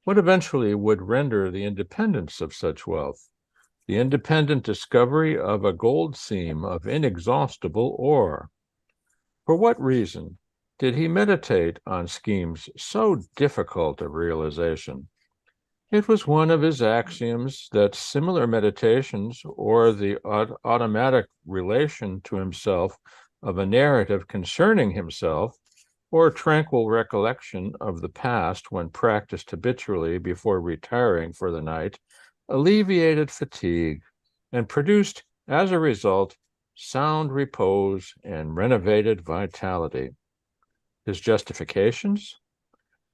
What eventually would render the independence of such wealth? The independent discovery of a gold seam of inexhaustible ore. For what reason did he meditate on schemes so difficult of realization? It was one of his axioms that similar meditations or the automatic relation to himself of a narrative concerning himself or tranquil recollection of the past when practiced habitually before retiring for the night alleviated fatigue and produced, as a result, sound repose and renovated vitality. His justifications?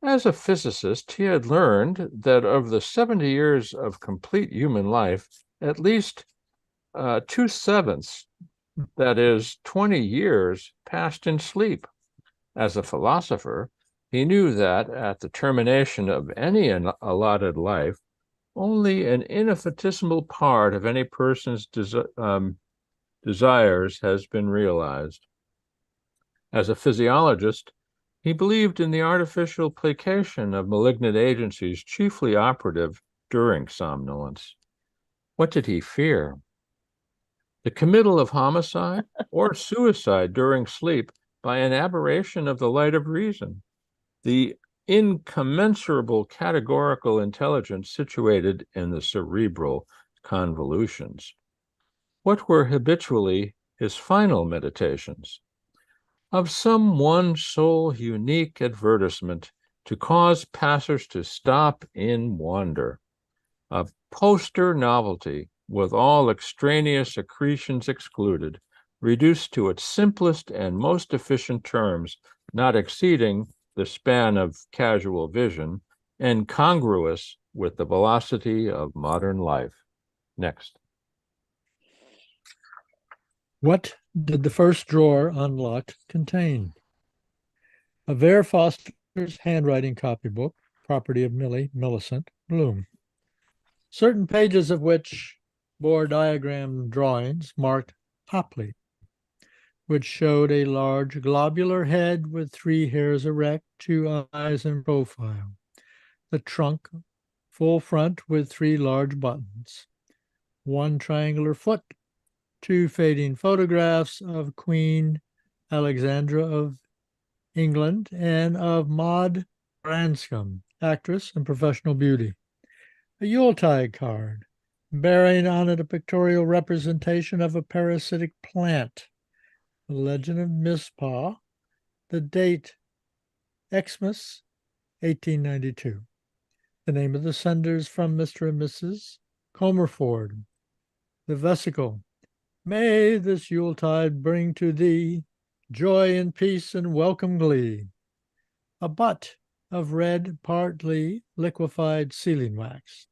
As a physicist, he had learned that of the 70 years of complete human life, at least 2/7, that is, 20 years, passed in sleep. As a philosopher, he knew that at the termination of any allotted life, only an infinitesimal part of any person's desires has been realized. As a physiologist, he believed in the artificial placation of malignant agencies chiefly operative during somnolence. What did he fear? The committal of homicide or suicide during sleep by an aberration of the light of reason, the incommensurable categorical intelligence situated in the cerebral convolutions. What were habitually his final meditations? Of some one sole unique advertisement to cause passers to stop in wonder, a poster novelty with all extraneous accretions excluded, reduced to its simplest and most efficient terms not exceeding the span of casual vision, and congruous with the velocity of modern life. Next. What did the first drawer unlocked contain? A Vere Foster's handwriting copybook, property of Millicent Bloom, certain pages of which bore diagram drawings marked Popley, which showed a large globular head with 3 hairs erect, 2 eyes in profile, the trunk full front with 3 large buttons, 1 triangular foot, 2 fading photographs of Queen Alexandra of England and of Maud Branscombe, actress and professional beauty, a Yuletide card bearing on it a pictorial representation of a parasitic plant, the legend of Miss Paw, the date Xmas 1892, the name of the senders from Mr. and Mrs. Comerford, the vesicle, may this Yuletide bring to thee joy and peace and welcome glee, a butt of red, partly liquefied sealing wax,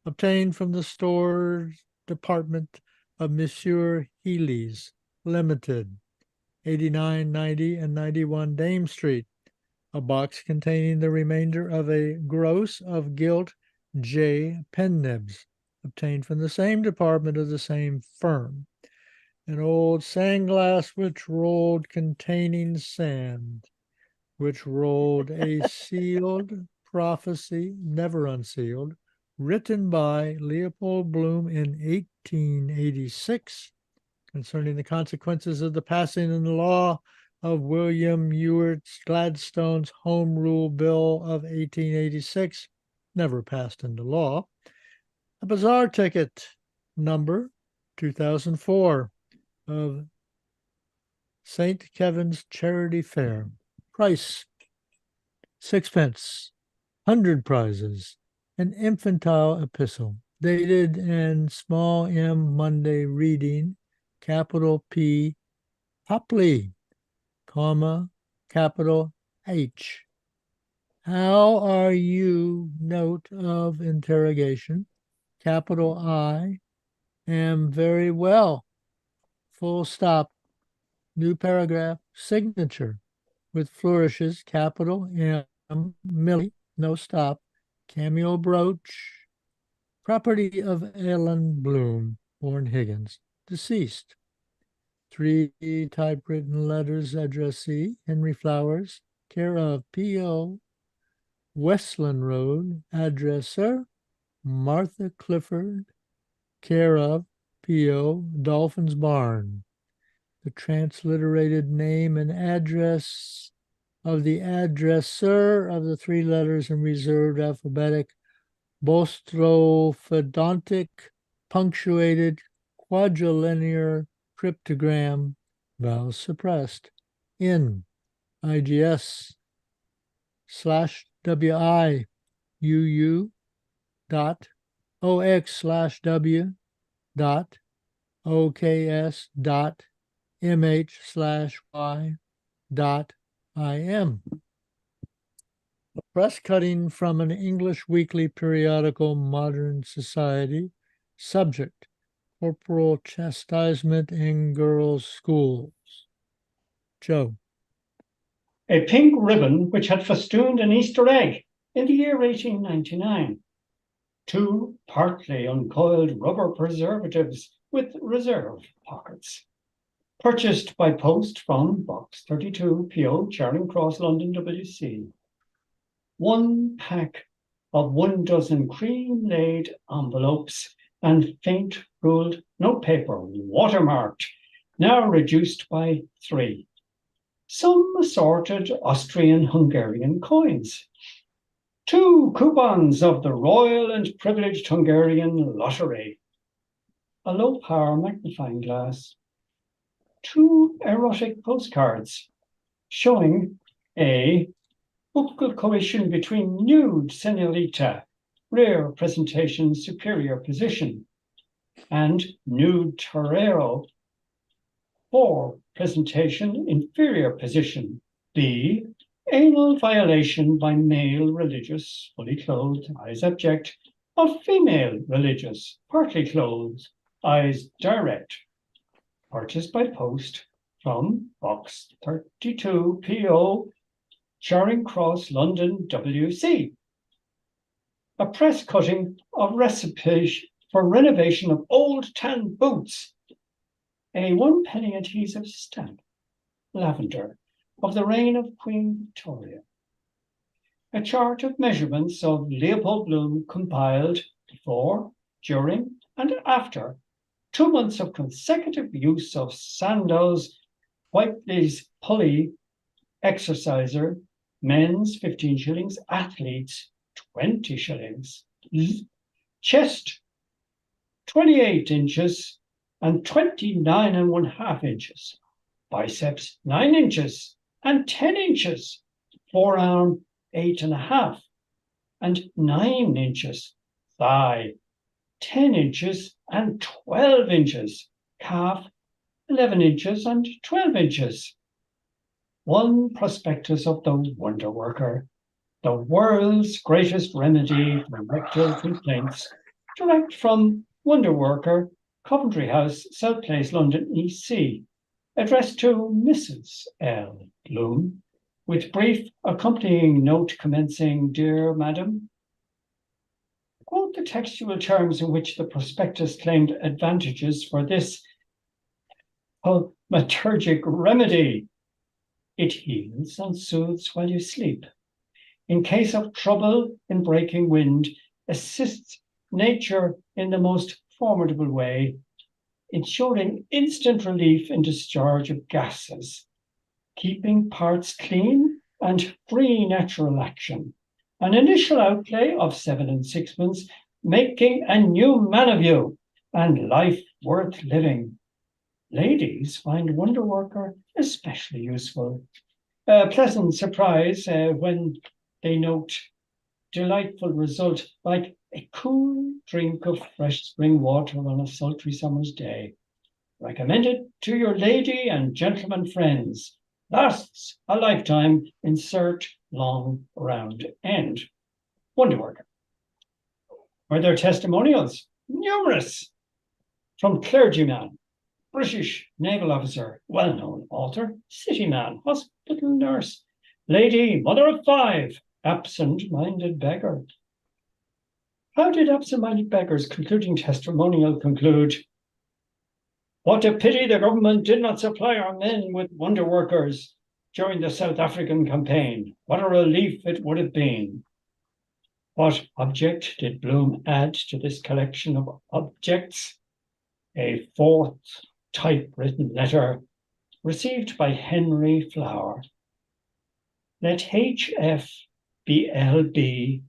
obtained from the stores department of Monsieur Healy's Limited, 89, 90, and 91 Dame Street, a box containing the remainder of a gross of gilt J pen nibs, obtained from the same department of the same firm, an old sand glass which rolled containing sand, which rolled a sealed prophecy, never unsealed, written by Leopold Bloom in 1886, concerning the consequences of the passing in the law of William Ewart Gladstone's Home Rule Bill of 1886, never passed into law, a bazaar ticket number 2004 of St. Kevin's Charity Fair, price 6d, 100 prizes, an infantile epistle, dated and small m Monday reading, capital P, Popley, comma, capital H. How are you? Note of interrogation, capital I, am very well, full stop, new paragraph, signature, with flourishes, capital M, Millie, no stop, cameo brooch, property of Ellen Bloom, born Higgins, deceased. 3 typewritten letters, addressee, Henry Flowers, care of P.O., Westland Road, addresser, Martha Clifford, care of P.O., Dolphin's Barn. The transliterated name and address of the addressor of the 3 letters in reserved alphabetic, bostrophodontic, punctuated, quadrilinear cryptogram, vowels suppressed, in IGS /WI UU dot OX /W dot OKS dot MH/Y dot IM. A press cutting from an English weekly periodical, Modern Society, subject, corporal chastisement in girls' schools. Joe. A pink ribbon which had festooned an Easter egg in the year 1899. 2 partly uncoiled rubber preservatives with reserve pockets. Purchased by post from Box 32, PO, Charing Cross, London, WC. 1 pack of 1 dozen cream-laid envelopes and faint ruled notepaper, watermarked, now reduced by 3. Some assorted Austrian-Hungarian coins. 2 coupons of the Royal and Privileged Hungarian Lottery. A low-power magnifying glass. 2 erotic postcards showing a buccal coition between nude senorita, rare presentation, superior position, and nude torero, 4 presentation, inferior position, B. Anal violation by male religious, fully clothed, eyes abject, of female religious, partly clothed, eyes direct. Purchased by post from Box 32 PO, Charing Cross, London, WC. A press cutting of recipe for renovation of old tan boots. A 1 penny adhesive stamp, lavender, of the reign of Queen Victoria. A chart of measurements of Leopold Bloom compiled before, during, and after 2 months of consecutive use of Sandow's Whiteley's pulley exerciser, men's 15 shillings, athletes 20 shillings, chest 28 inches and 29.5 inches, biceps 9 inches and 10 inches, forearm 8.5 and 9 inches, thigh 10 inches and 12 inches, calf 11 inches and 12 inches. One prospectus of the Wonder Worker, the world's greatest remedy for rectal complaints, direct from Wonder Worker, Coventry House, South Place, London, EC, addressed to Mrs. L. Bloom, with brief accompanying note commencing, "Dear Madam," quote the textual terms in which the prospectus claimed advantages for this thaumaturgic remedy. It heals and soothes while you sleep. In case of trouble in breaking wind, assists nature in the most formidable way, ensuring instant relief in discharge of gases, keeping parts clean and free natural action. An initial outlay of 7 and 6 months, making a new man of you and life worth living. Ladies find Wonder Worker especially useful. A pleasant surprise when they note delightful result, like a cool drink of fresh spring water on a sultry summer's day. Recommended to your lady and gentleman friends. Lasts a lifetime. Insert long round end. Wonder Worker. Were there testimonials? Numerous. From clergyman, British naval officer, well-known author, city man, hospital nurse, lady, mother of 5, absent-minded beggar. How did absent-minded beggar's concluding testimonial conclude? What a pity the government did not supply our men with Wonder Workers during the South African campaign. What a relief it would have been. What object did Bloom add to this collection of objects? A 4th typewritten letter received by Henry Flower. Let HF be LB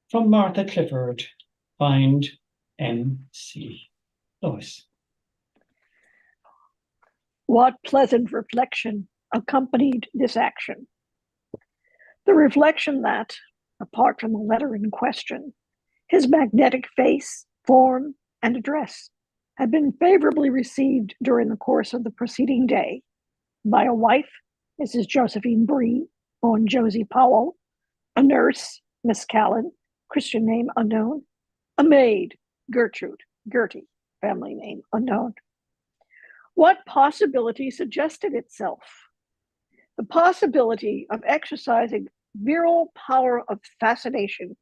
from Martha Clifford, find MC. Lois. What pleasant reflection accompanied this action? The reflection that, apart from the letter in question, his magnetic face, form, and address had been favorably received during the course of the preceding day by a wife, Mrs. Josephine Bree, born Josie Powell, a nurse, Miss Callan, Christian name unknown, a maid, Gertrude, Gertie, family name unknown. What possibility suggested itself? The possibility of exercising virile power of fascination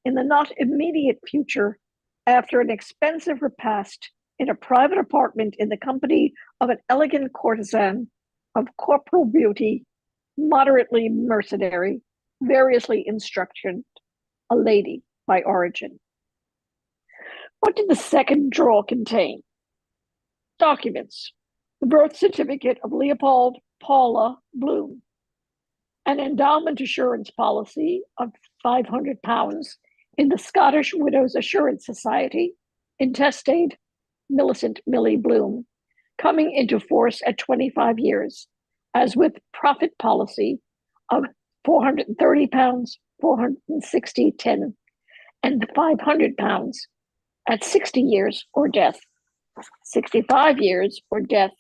in the not immediate future after an expensive repast in a private apartment in the company of an elegant courtesan of corporal beauty, moderately mercenary, variously instructed, a lady by origin. What did the second drawer contain? Documents. The birth certificate of Leopold Paula Bloom, an endowment assurance policy of £500 in the Scottish Widows Assurance Society, intestate Millicent Millie Bloom, coming into force at 25 years, as with profit policy of £430, 460, 10, and £500 at 60 years or death, 65 years or death,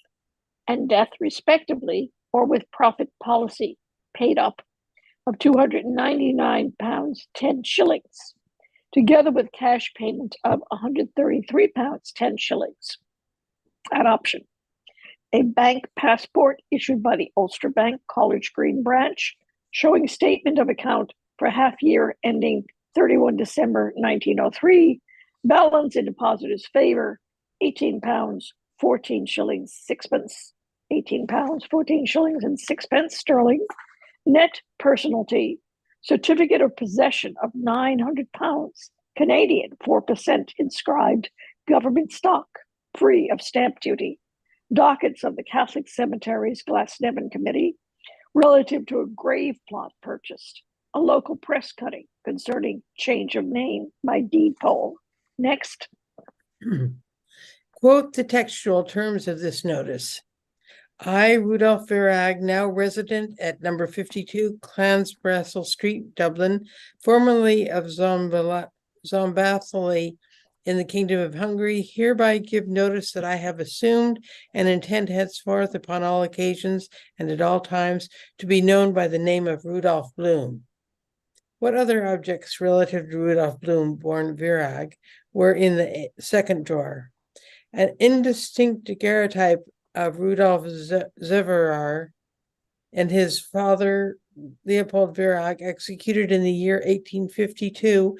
and death respectively, or with profit policy paid up of £299 10 shillings, together with cash payment of £133 10 shillings at option. A bank passport issued by the Ulster Bank College Green branch, showing statement of account for half year ending 31 December 1903, balance in depositor's favour, £18, 14 shillings, sixpence, £18, 14 shillings and sixpence sterling, net personalty, certificate of possession of £900 Canadian, 4% inscribed government stock, free of stamp duty, dockets of the Catholic Cemeteries Glasnevin Committee relative to a grave plot purchased, a local press cutting concerning change of name by deed poll. Next. Quote the textual terms of this notice. I, Rudolph Virag, now resident at number 52 Clansbrassel Street, Dublin, formerly of Zombathely in the Kingdom of Hungary, hereby give notice that I have assumed and intend henceforth upon all occasions and at all times to be known by the name of Rudolph Bloom. What other objects relative to Rudolph Bloom, born Virag, were in the second drawer? An indistinct daguerreotype of Rudolph Zeverar and his father, Leopold Virag, executed in the year 1852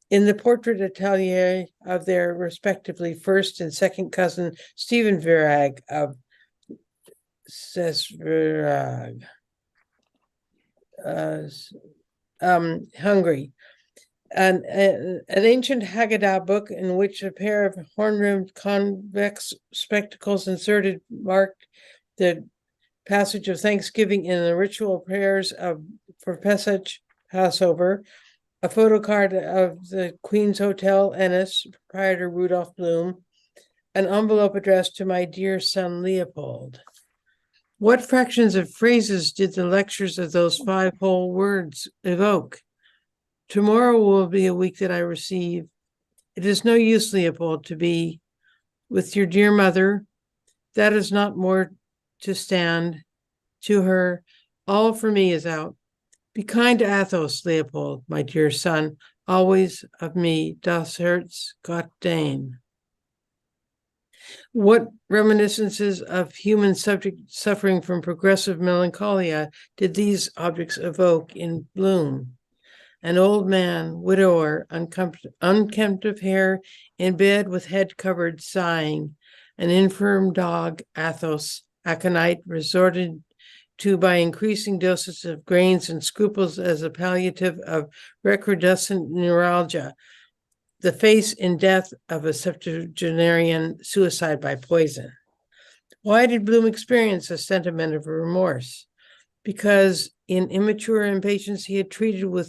in the portrait atelier of their respectively first and second cousin, Stephen Virag of Cesarag, Hungary. An ancient Haggadah book in which a pair of horn-rimmed convex spectacles inserted marked the passage of Thanksgiving in the ritual prayers for Pesach, Passover, a photocard of the Queen's Hotel, Ennis, proprietor Rudolph Bloom, an envelope addressed to my dear son Leopold. What fractions of phrases did the lectures of those 5 whole words evoke? Tomorrow will be a week that I receive. It is no use, Leopold, to be with your dear mother. That is not more to stand. To her, all for me is out. Be kind to Athos, Leopold, my dear son, always of me, das Herz Gott dein. What reminiscences of human subject suffering from progressive melancholia did these objects evoke in Bloom? An old man, widower, unkempt of hair, in bed with head covered, sighing. An infirm dog, Athos, aconite, resorted to by increasing doses of grains and scruples as a palliative of recrudescent neuralgia. The face in death of a septuagenarian, suicide by poison. Why did Bloom experience a sentiment of remorse? Because in immature impatience he had treated with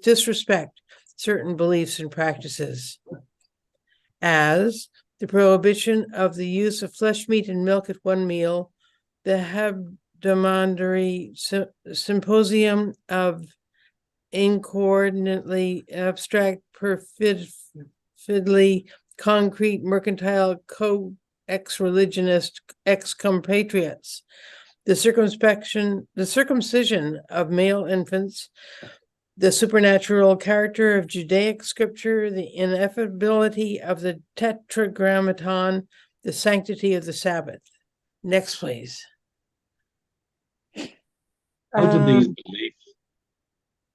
disrespect certain beliefs and practices, as the prohibition of the use of flesh, meat, and milk at one meal, the hebdomadary symposium of incoordinately abstract, perfidly concrete, mercantile, ex-religionist ex-compatriots, the circumcision of male infants, the supernatural character of Judaic scripture, the ineffability of the tetragrammaton, the sanctity of the Sabbath. Next, please. How did these beliefs?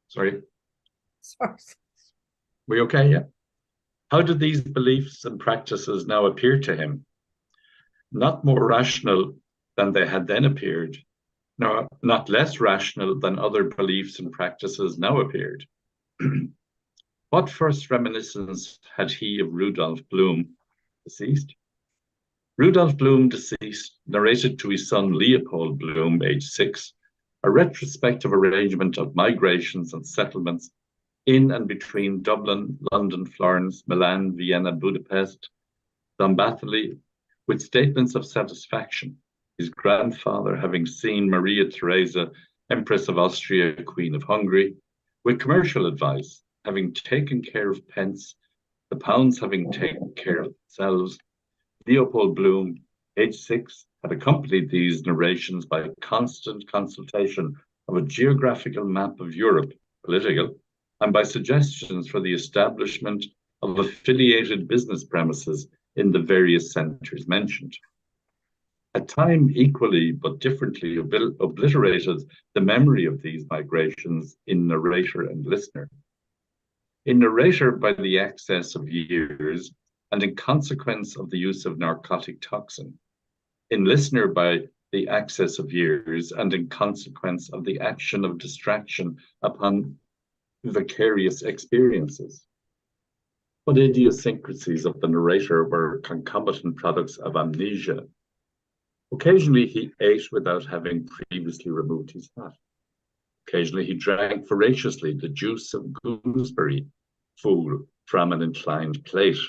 Sorry. Sorry. Were you okay? Yeah. How did these beliefs and practices now appear to him? Not more rational than they had then appeared, nor not less rational than other beliefs and practices now appeared. What first reminiscence had he of Rudolph Bloom, deceased? Rudolph Bloom, deceased, narrated to his son Leopold Bloom, age 6, a retrospective arrangement of migrations and settlements in and between Dublin, London, Florence, Milan, Vienna, Budapest, Zombathely, with statements of satisfaction, his grandfather having seen Maria Theresa, Empress of Austria, Queen of Hungary, with commercial advice, having taken care of pence, the pounds having taken care of themselves. Leopold Bloom, age 6, had accompanied these narrations by constant consultation of a geographical map of Europe, political, and by suggestions for the establishment of affiliated business premises in the various centres mentioned. At time equally but differently obliterated the memory of these migrations in narrator and listener. In narrator, by the excess of years and in consequence of the use of narcotic toxin. In listener, by the excess of years and in consequence of the action of distraction upon vicarious experiences. What idiosyncrasies of the narrator were concomitant products of amnesia? Occasionally he ate without having previously removed his hat. Occasionally he drank voraciously the juice of gooseberry fool from an inclined plate.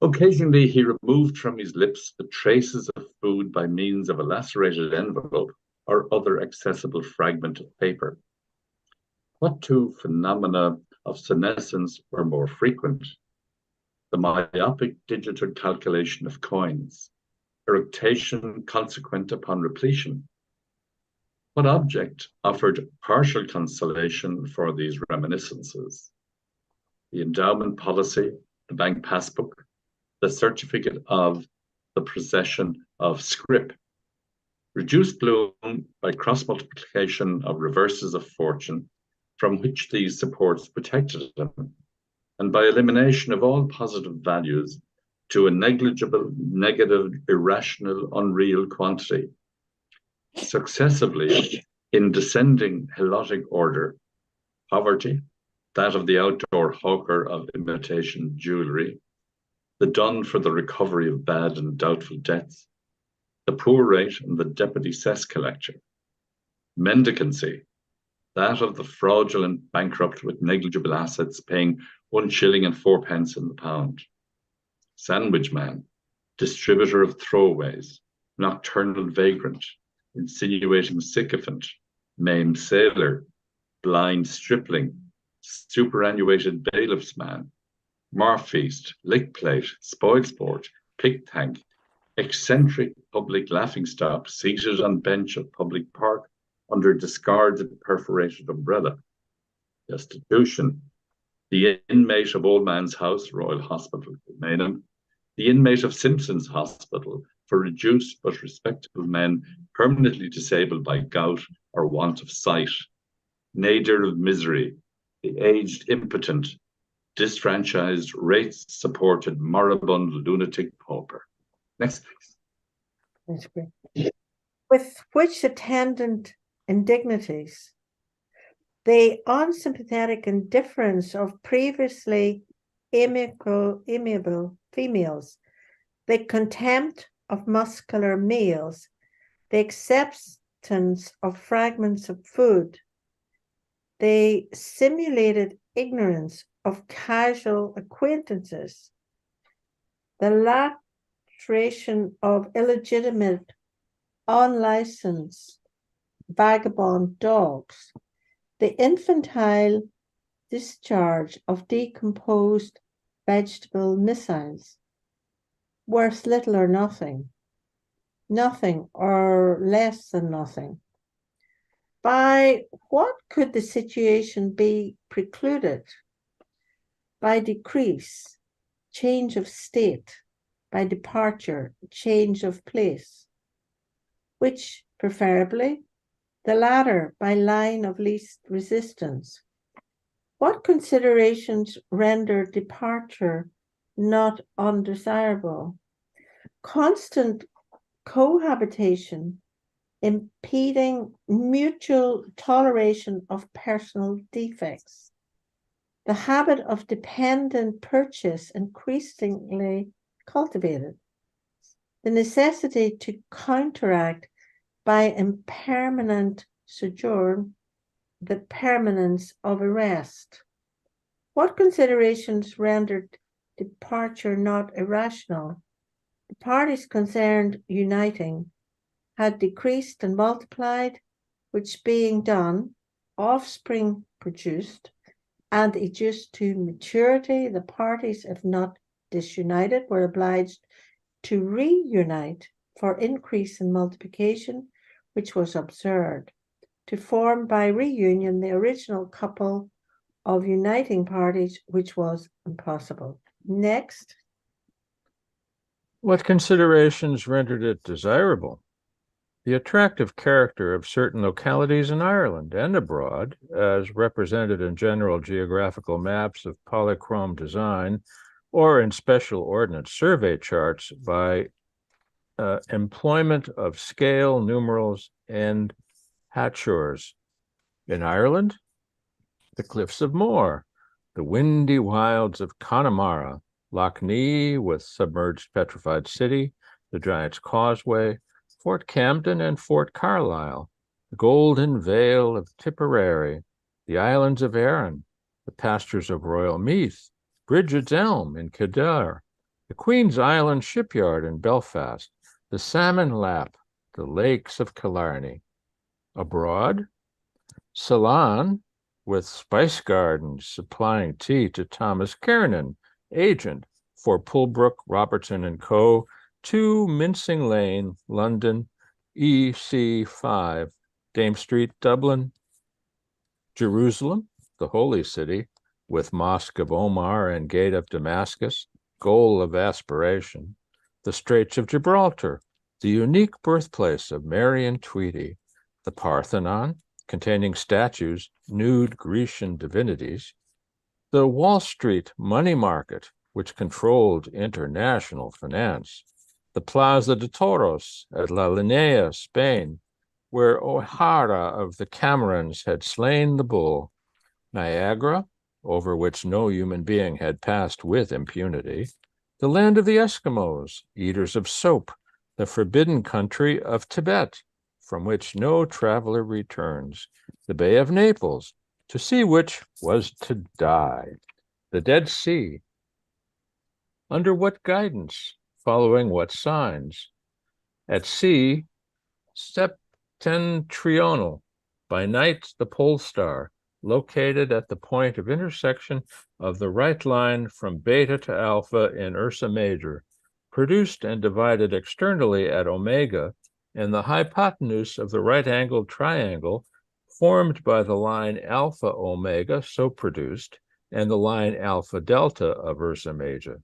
Occasionally he removed from his lips the traces of food by means of a lacerated envelope or other accessible fragment of paper. What two phenomena of senescence were more frequent? The myopic digital calculation of coins, eructation consequent upon repletion. What object offered partial consolation for these reminiscences? The endowment policy, the bank passbook, the certificate of the possession of scrip. Reduced bloom by cross-multiplication of reverses of fortune, from which these supports protected them, and by elimination of all positive values to a negligible, negative, irrational, unreal quantity. Successively, in descending helotic order, poverty, that of the outdoor hawker of imitation jewellery, the dun for the recovery of bad and doubtful debts, the poor rate and the deputy cess collector, mendicancy, that of the fraudulent bankrupt with negligible assets paying 1 shilling and 4p in the pound, sandwich man, distributor of throwaways, nocturnal vagrant, insinuating sycophant, maimed sailor, blind stripling, superannuated bailiff's man, marfeast, lick plate, spoil sport, pig tank, eccentric public laughingstock seated on bench of public park under discarded perforated umbrella, destitution, the inmate of Old Man's House, Royal Hospital, Maynham, the inmate of Simpson's Hospital for reduced but respectable men permanently disabled by gout or want of sight, nadir of misery, the aged impotent, disfranchised, rates-supported, moribund, lunatic pauper. Next, please. That's great. With which attendant indignities, the unsympathetic indifference of previously amiable females, the contempt of muscular males, the acceptance of fragments of food, the simulated ignorance of casual acquaintances, the lactation of illegitimate, unlicensed, vagabond dogs, the infantile discharge of decomposed vegetable missiles, worth little or nothing, nothing or less than nothing. By what could the situation be precluded? By decrease, change of state, by departure, change of place, which preferably the latter by line of least resistance. What considerations render departure not undesirable? Constant cohabitation, impeding mutual toleration of personal defects. The habit of dependent purchase increasingly cultivated. The necessity to counteract by impermanent sojourn the permanence of arrest. What considerations rendered departure not irrational? The parties concerned uniting had decreased and multiplied, which being done, offspring produced, and adduced to maturity, the parties, if not disunited, were obliged to reunite for increase in multiplication, which was absurd. to form by reunion the original couple of uniting parties, which was impossible. Next. What considerations rendered it desirable? The attractive character of certain localities in Ireland and abroad, as represented in general geographical maps of polychrome design or in special ordnance survey charts by employment of scale, numerals, and hachures. In Ireland, the cliffs of Moher, the windy wilds of Connemara, Lough Neagh with submerged petrified city, the Giant's Causeway, Fort Camden and Fort Carlisle, the Golden Vale of Tipperary, the islands of Arran, the pastures of Royal Meath, Bridget's Elm in Kildare, the Queen's Island shipyard in Belfast, the Salmon Lap, the lakes of Killarney. Abroad, Ceylon, with spice gardens supplying tea to Thomas Kernan, agent for Pulbrook, Robertson and Co., 2 Mincing Lane, London, EC5, Dame Street, Dublin. Jerusalem, the holy city, with Mosque of Omar and Gate of Damascus, goal of aspiration. The Straits of Gibraltar, the unique birthplace of Mary and Tweedy. The Parthenon, containing statues, nude Grecian divinities. The Wall Street money market, which controlled international finance. The Plaza de Toros at La Linea, Spain, where O'Hara of the Camerons had slain the bull. Niagara, over which no human being had passed with impunity. The land of the Eskimos, eaters of soap, the forbidden country of Tibet, from which no traveler returns. The Bay of Naples, to see which was to die. The Dead Sea. Under what guidance? Following what signs? At sea, septentrional, by night the pole star, located at the point of intersection of the right line from beta to alpha in Ursa Major, produced and divided externally at omega, and the hypotenuse of the right-angled triangle formed by the line alpha omega so produced, and the line alpha delta of Ursa Major.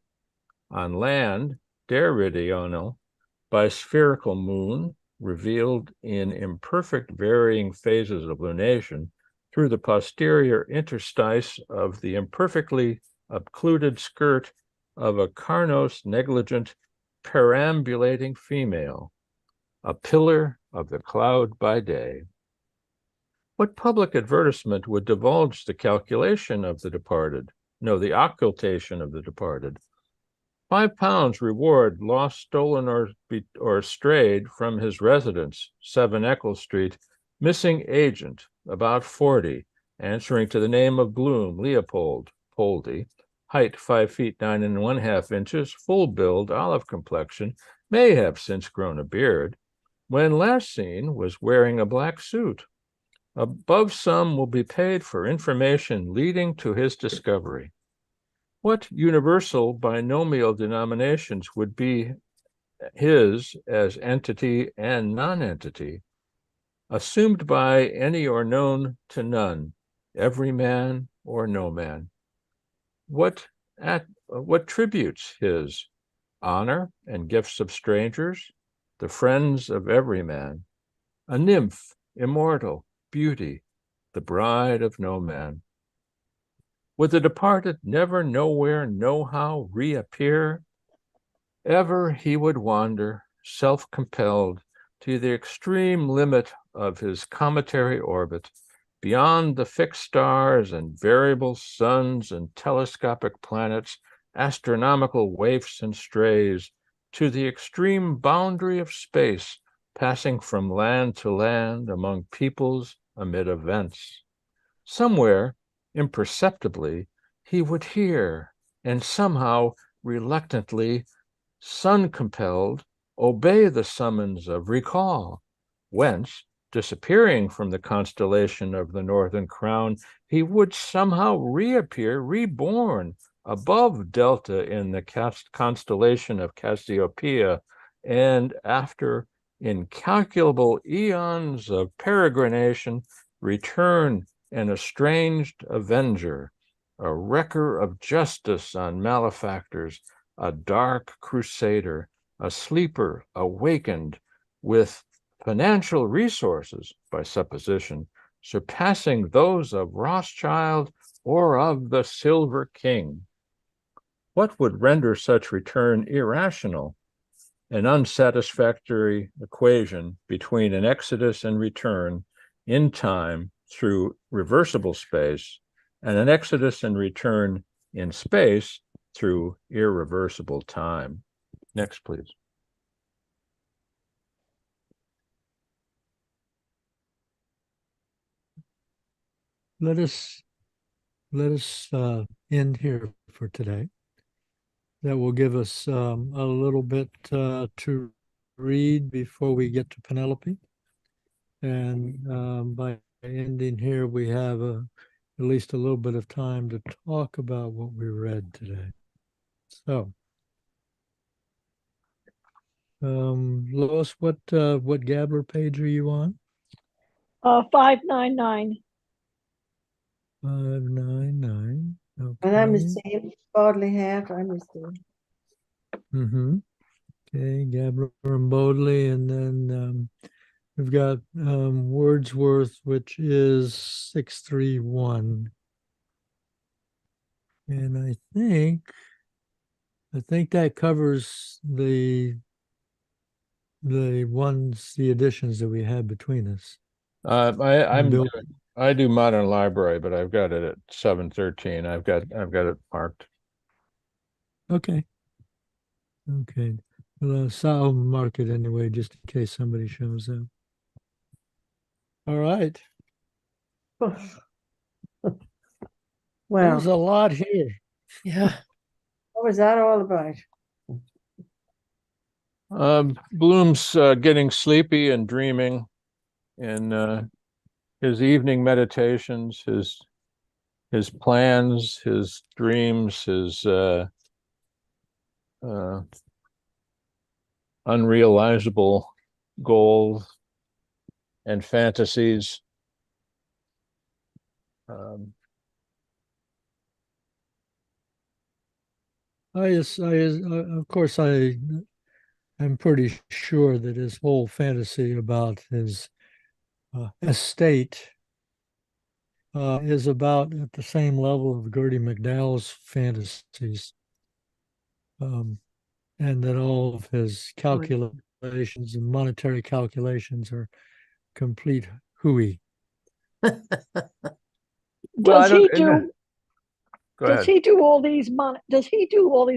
On land, deridional, by spherical moon, revealed in imperfect varying phases of lunation through the posterior interstice of the imperfectly occluded skirt of a carnose negligent perambulating female, a pillar of the cloud by day. What public advertisement would divulge the calculation of the departed? No, the occultation of the departed. £5 reward lost, stolen, or strayed from his residence, 7 Eccles Street, missing agent, about 40, answering to the name of Bloom, Leopold, Poldy, height 5 feet 9 1/2 inches, full build, olive complexion, may have since grown a beard. When last seen, was wearing a black suit. Above sum will be paid for information leading to his discovery. What universal binomial denominations would be his as entity and non-entity, assumed by any or known to none, every man or no man? What tributes his? Honor and gifts of strangers, the friends of every man, a nymph, immortal, beauty, the bride of no man. Would the departed never, nowhere, nohow reappear? Ever he would wander, self-compelled, to the extreme limit of his cometary orbit, beyond the fixed stars and variable suns and telescopic planets, astronomical waifs and strays, to the extreme boundary of space, passing from land to land, among peoples, amid events. Somewhere, imperceptibly, he would hear, and somehow, reluctantly, sun-compelled, obey the summons of recall, whence, disappearing from the constellation of the Northern Crown, he would somehow reappear, reborn, above Delta in the constellation of Cassiopeia, and after incalculable eons of peregrination, return an estranged avenger, a wrecker of justice on malefactors, a dark crusader, a sleeper awakened with financial resources, by supposition, surpassing those of Rothschild or of the Silver King. What would render such return irrational? An unsatisfactory equation between an exodus and return in time through reversible space and an exodus and return in space through irreversible time. Next, please. Let us end here for today. That will give us a little bit to read before we get to Penelope. And by ending here, we have at least a little bit of time to talk about what we read today. So, Lois, what Gabler page are you on? 599. 599. Okay. And I'm the same. Bodley hat. I'm the same. Mm-hmm. Okay, Gabler and Bodley, and then we've got Wordsworth, which is 631. And I think that covers the additions that we had between us. I do modern library, but I've got it at 713. I've got it marked. Okay. Well, so I'll mark it anyway, just in case somebody shows up. All right. Well, There's a lot here. Yeah. what was that all about? Bloom's getting sleepy and dreaming, and his evening meditations, his plans, his dreams, his unrealizable goals and fantasies. Of course, I'm pretty sure that his whole fantasy about his estate is about at the same level of Gertie McDowell's fantasies, and that all of his calculations and monetary calculations are complete hooey. Does he do all these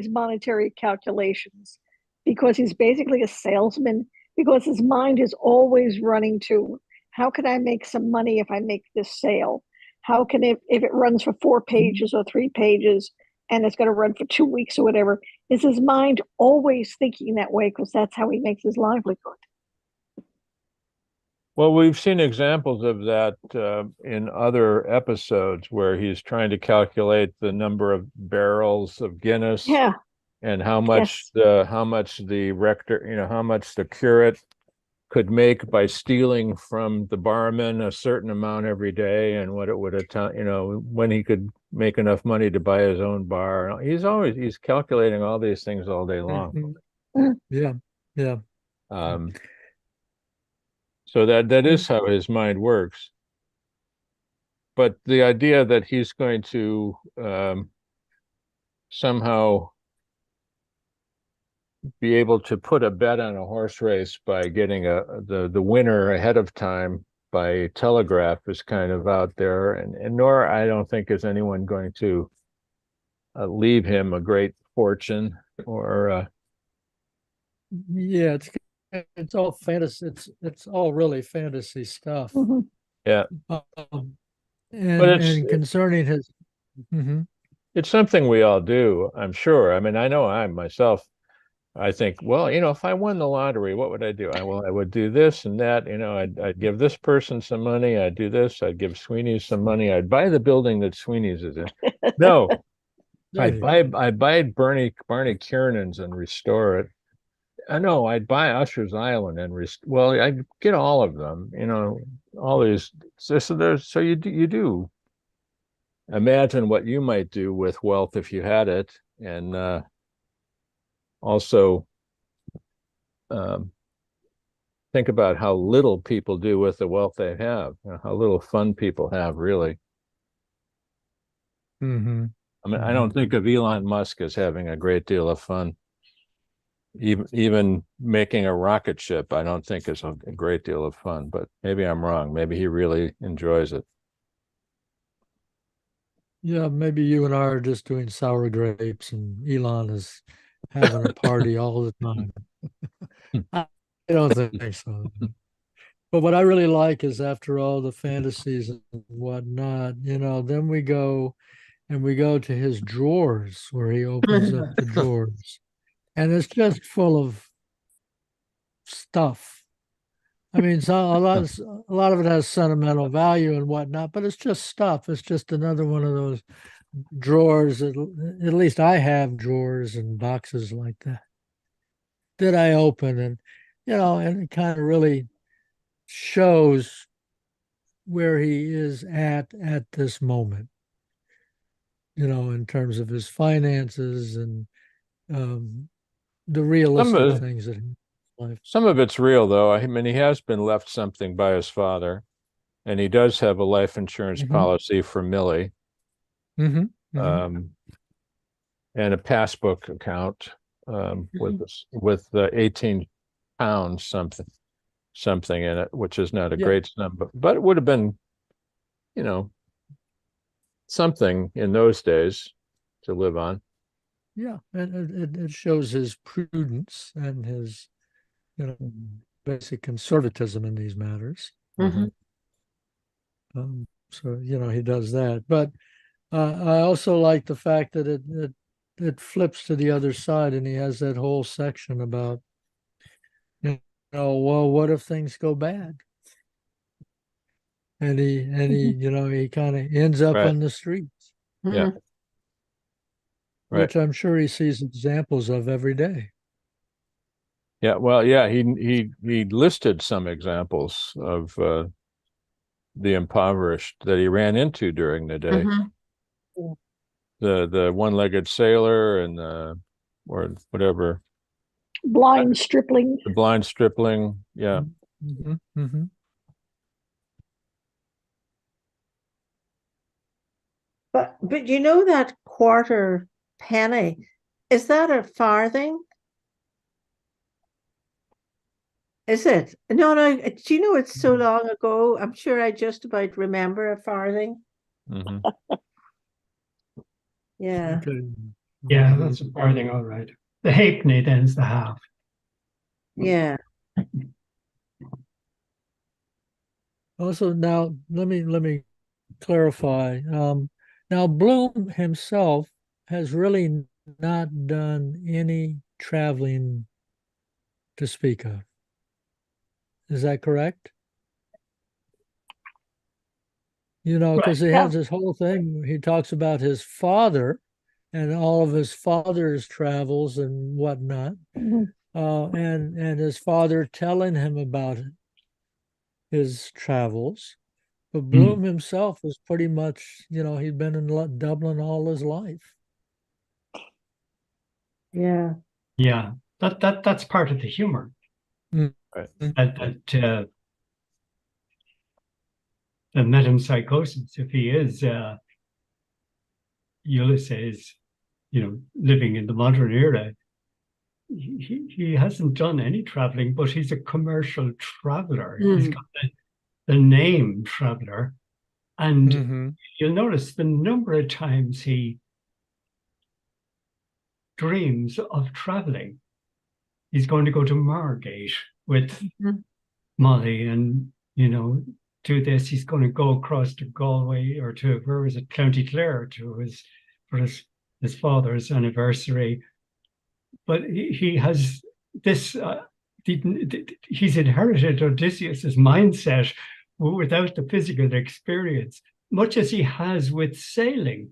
monetary calculations because he's basically a salesman, because his mind is always running to how can I make some money if I make this sale? How can if it runs for 4 pages or 3 pages and it's going to run for 2 weeks or whatever? Is his mind always thinking that way because that's how he makes his livelihood? Well, we've seen examples of that in other episodes where he's trying to calculate the number of barrels of Guinness, and how much the rector, how much the curate could make by stealing from the barman a certain amount every day, and what it would when he could make enough money to buy his own bar. He's calculating all these things all day long. Yeah. So that is how his mind works. But the idea that he's going to somehow be able to put a bet on a horse race by getting the winner ahead of time by telegraph is kind of out there, and nor I don't think is anyone going to leave him a great fortune or it's all fantasy. It's all really fantasy stuff. Mm-hmm. Yeah. And concerning his, it's something we all do, I'm sure. I mean, I know I myself, I think, well, if I won the lottery, what would I do? I would do this and that. I'd give this person some money. I'd do this. I'd give Sweeney's some money. I'd buy the building that Sweeney's is in. No, I'd buy Barney Kiernan's and restore it. I know I'd buy Usher's Island and well, I'd get all of them, all these. So you do imagine what you might do with wealth if you had it, and also think about how little people do with the wealth they have, how little fun people have, really. Mm-hmm. I mean, I don't think of Elon Musk as having a great deal of fun. Even making a rocket ship, I don't think is a great deal of fun, but maybe I'm wrong. Maybe he really enjoys it. Yeah, maybe you and I are just doing sour grapes and Elon is having a party all the time. I don't think so. But what I really like is after all the fantasies and whatnot, then we go to his drawers where he opens up the drawers. And it's just full of stuff. I mean, a lot of it has sentimental value and whatnot, but it's just stuff. It's just another one of those drawers. At least I have drawers and boxes like that I open, and and it kind of really shows where he is at this moment. In terms of his finances and the realistic things that life. Some of it's real, though. I mean, he has been left something by his father, and he does have a life insurance policy for Millie, and a passbook account with 18 pounds something in it, which is not a great sum, but it would have been, something in those days to live on. Yeah, and it shows his prudence and his, basic conservatism in these matters. So he does that. But I also like the fact that it flips to the other side, and he has that whole section about, well, what if things go bad? And he he kind of ends up on the streets. Yeah. Which I'm sure he sees examples of every day. Yeah, well, yeah, he listed some examples of the impoverished that he ran into during the day. The one-legged sailor and or whatever. Blind stripling. The blind stripling, yeah. But that quarter penny, is that a farthing? Is it? No. Do you know it's so long ago? I'm sure I just about remember a farthing. Yeah. Okay. Yeah, that's a farthing, all right. The halfpenny then's the half. Yeah. Also, now let me clarify. Now Bloom himself has really not done any traveling to speak of. Is that correct? Because he has this whole thing. He talks about his father and all of his father's travels and whatnot, and his father telling him about his travels. But Bloom himself was pretty much, he'd been in Dublin all his life. Yeah. Yeah, that's part of the humor. That the metempsychosis, if he is Ulysses, living in the modern era, he hasn't done any traveling, but he's a commercial traveler. He's got the name traveler, and you'll notice the number of times he dreams of traveling. He's going to go to Margate with Molly and, do this. He's going to go across to Galway or to, where was it, County Clare for his father's anniversary. But he has this, he's inherited Odysseus's mindset without the physical experience, much as he has with sailing.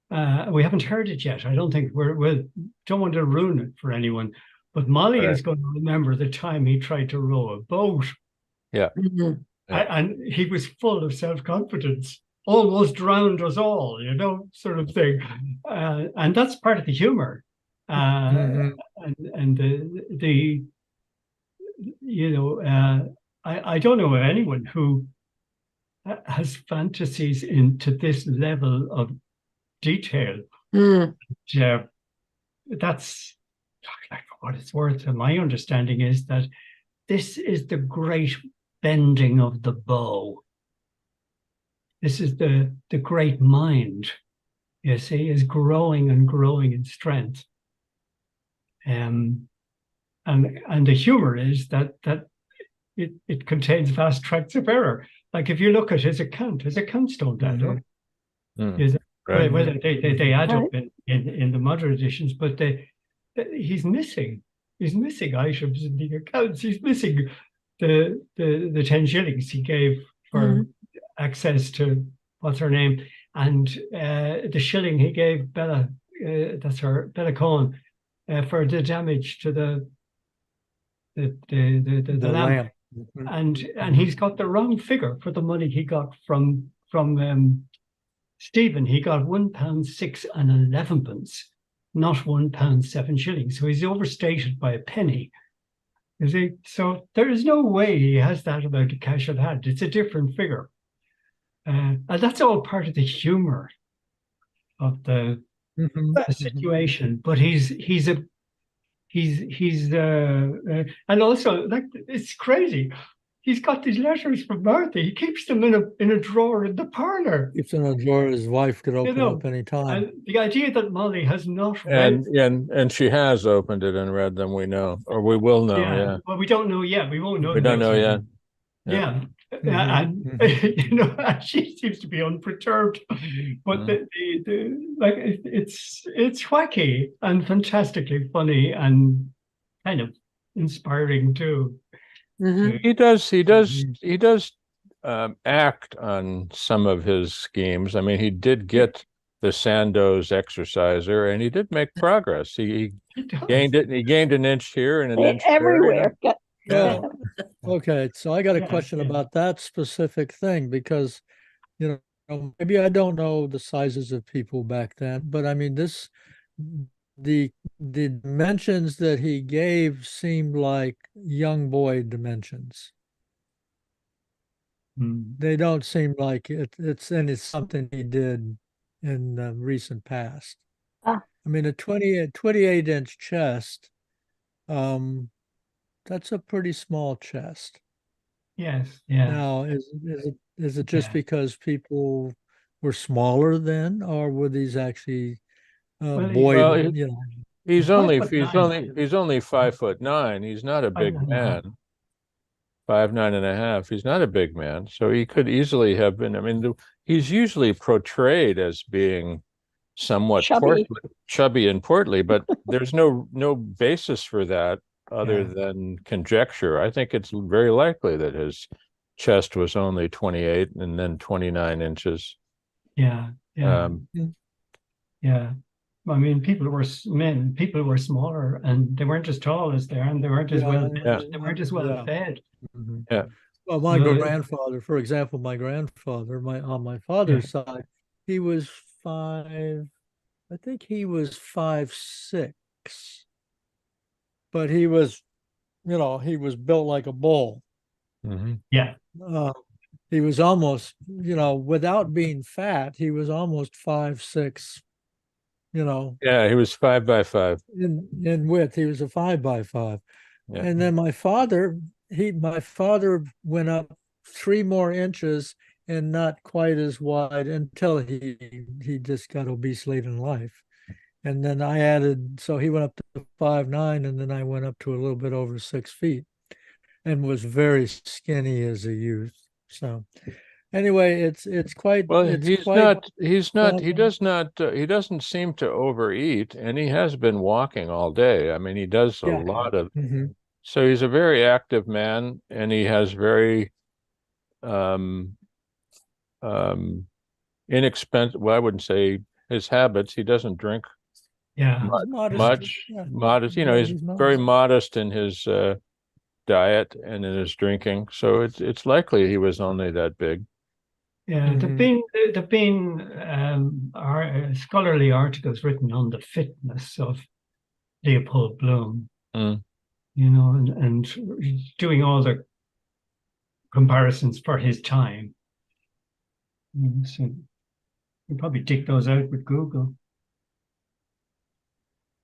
We haven't heard it yet. I don't think we don't want to ruin it for anyone. But Molly Right. is going to remember the time he tried to row a boat. Mhm. Yeah. And he was full of self-confidence, almost drowned us all, sort of thing. And that's part of the humor. Mhm. And the I don't know of anyone who has fantasies into this level of detail. Mm. That's like for what it's worth. And my understanding is that this is the great bending of the bow. This is the great mind, you see, is growing and growing in strength. And the humor is that it contains vast tracts of error. Like if you look at his accounts don't add up. Mm. Right. Well, they add up Right. in the modern editions, but he's missing items in the accounts. He's missing the 10 shillings he gave for access to what's her name, and the shilling he gave Bella, that's her, Bella Cohen, for the damage to the lamp. Mhm. And he's got the wrong figure for the money he got from Stephen. He got £1.06 and 11 pence, not £1 7 shillings. So he's overstated by a penny. You see, so there is no way he has that amount of cash at hand. It's a different figure, and that's all part of the humor of the Mhm. situation. But he's and also, like, it's crazy. He's got these letters from Martha. He keeps them in a drawer in the parlor. Keeps in a drawer his wife could open up any time. And the idea that Molly has not read, And she has opened it and read them, we know, or we will know. Yeah. well, we don't know yet. We won't know. We don't know yet. Yeah. Mhm. And she seems to be unperturbed, but like it's wacky and fantastically funny and kind of inspiring too. Mhm. He does act on some of his schemes. I mean, he did get the Sandoz exerciser, and he did make progress. He gained it. He gained an inch here and an inch there. Everywhere. Yeah. Okay, so I got a Yeah, question yeah. about that specific thing because, maybe I don't know the sizes of people back then, but I mean, the dimensions that he gave seemed like young boy dimensions. They don't seem like it's something he did in the recent past. Ah. I mean, a 28-inch chest, that's a pretty small chest. Yes, yeah. Now, is it just Yeah. because people were smaller then, or were these actually Well, boy? He's only 5'9". he's only 5'9". He's not a big 5'9.5". man. 5'9.5". He's not a big man, so he could easily have been. I mean, he's usually portrayed as being somewhat chubby and portly, but there's no basis for that other than conjecture. I think it's very likely that his chest was only 28 and then 29 inches. Yeah. I mean, people were smaller, and they weren't as tall as they are, and they weren't as well fed. Mhm. Yeah. Well, my grandfather, for example, on my father's side, he was I think he was 5'6", but he was built like a bull. Yeah. He was almost, without being fat, he was almost 5'6", Yeah, he was 5'5". in width. He was a 5'5". Yeah. And then my father went up 3 more inches and not quite as wide until he just got obese late in life. And then I added, so he went up to 5'9", and then I went up to a little bit over 6 feet and was very skinny as a youth. So anyway, it's quite, Well, it's he doesn't seem to overeat, and he has been walking all day. I mean, he does a lot of, so he's a very active man, and he has very inexpensive, well, I wouldn't say his habits. He doesn't drink Yeah. He's modest. Much Yeah. modest, Yeah, he's he's very modest. modest in his diet and in his drinking. So it's likely he was only that big. Yeah, Mhm. there've been scholarly articles written on the fitness of Leopold Bloom, Mm. and doing all the comparisons for his time. So you probably dig those out with Google.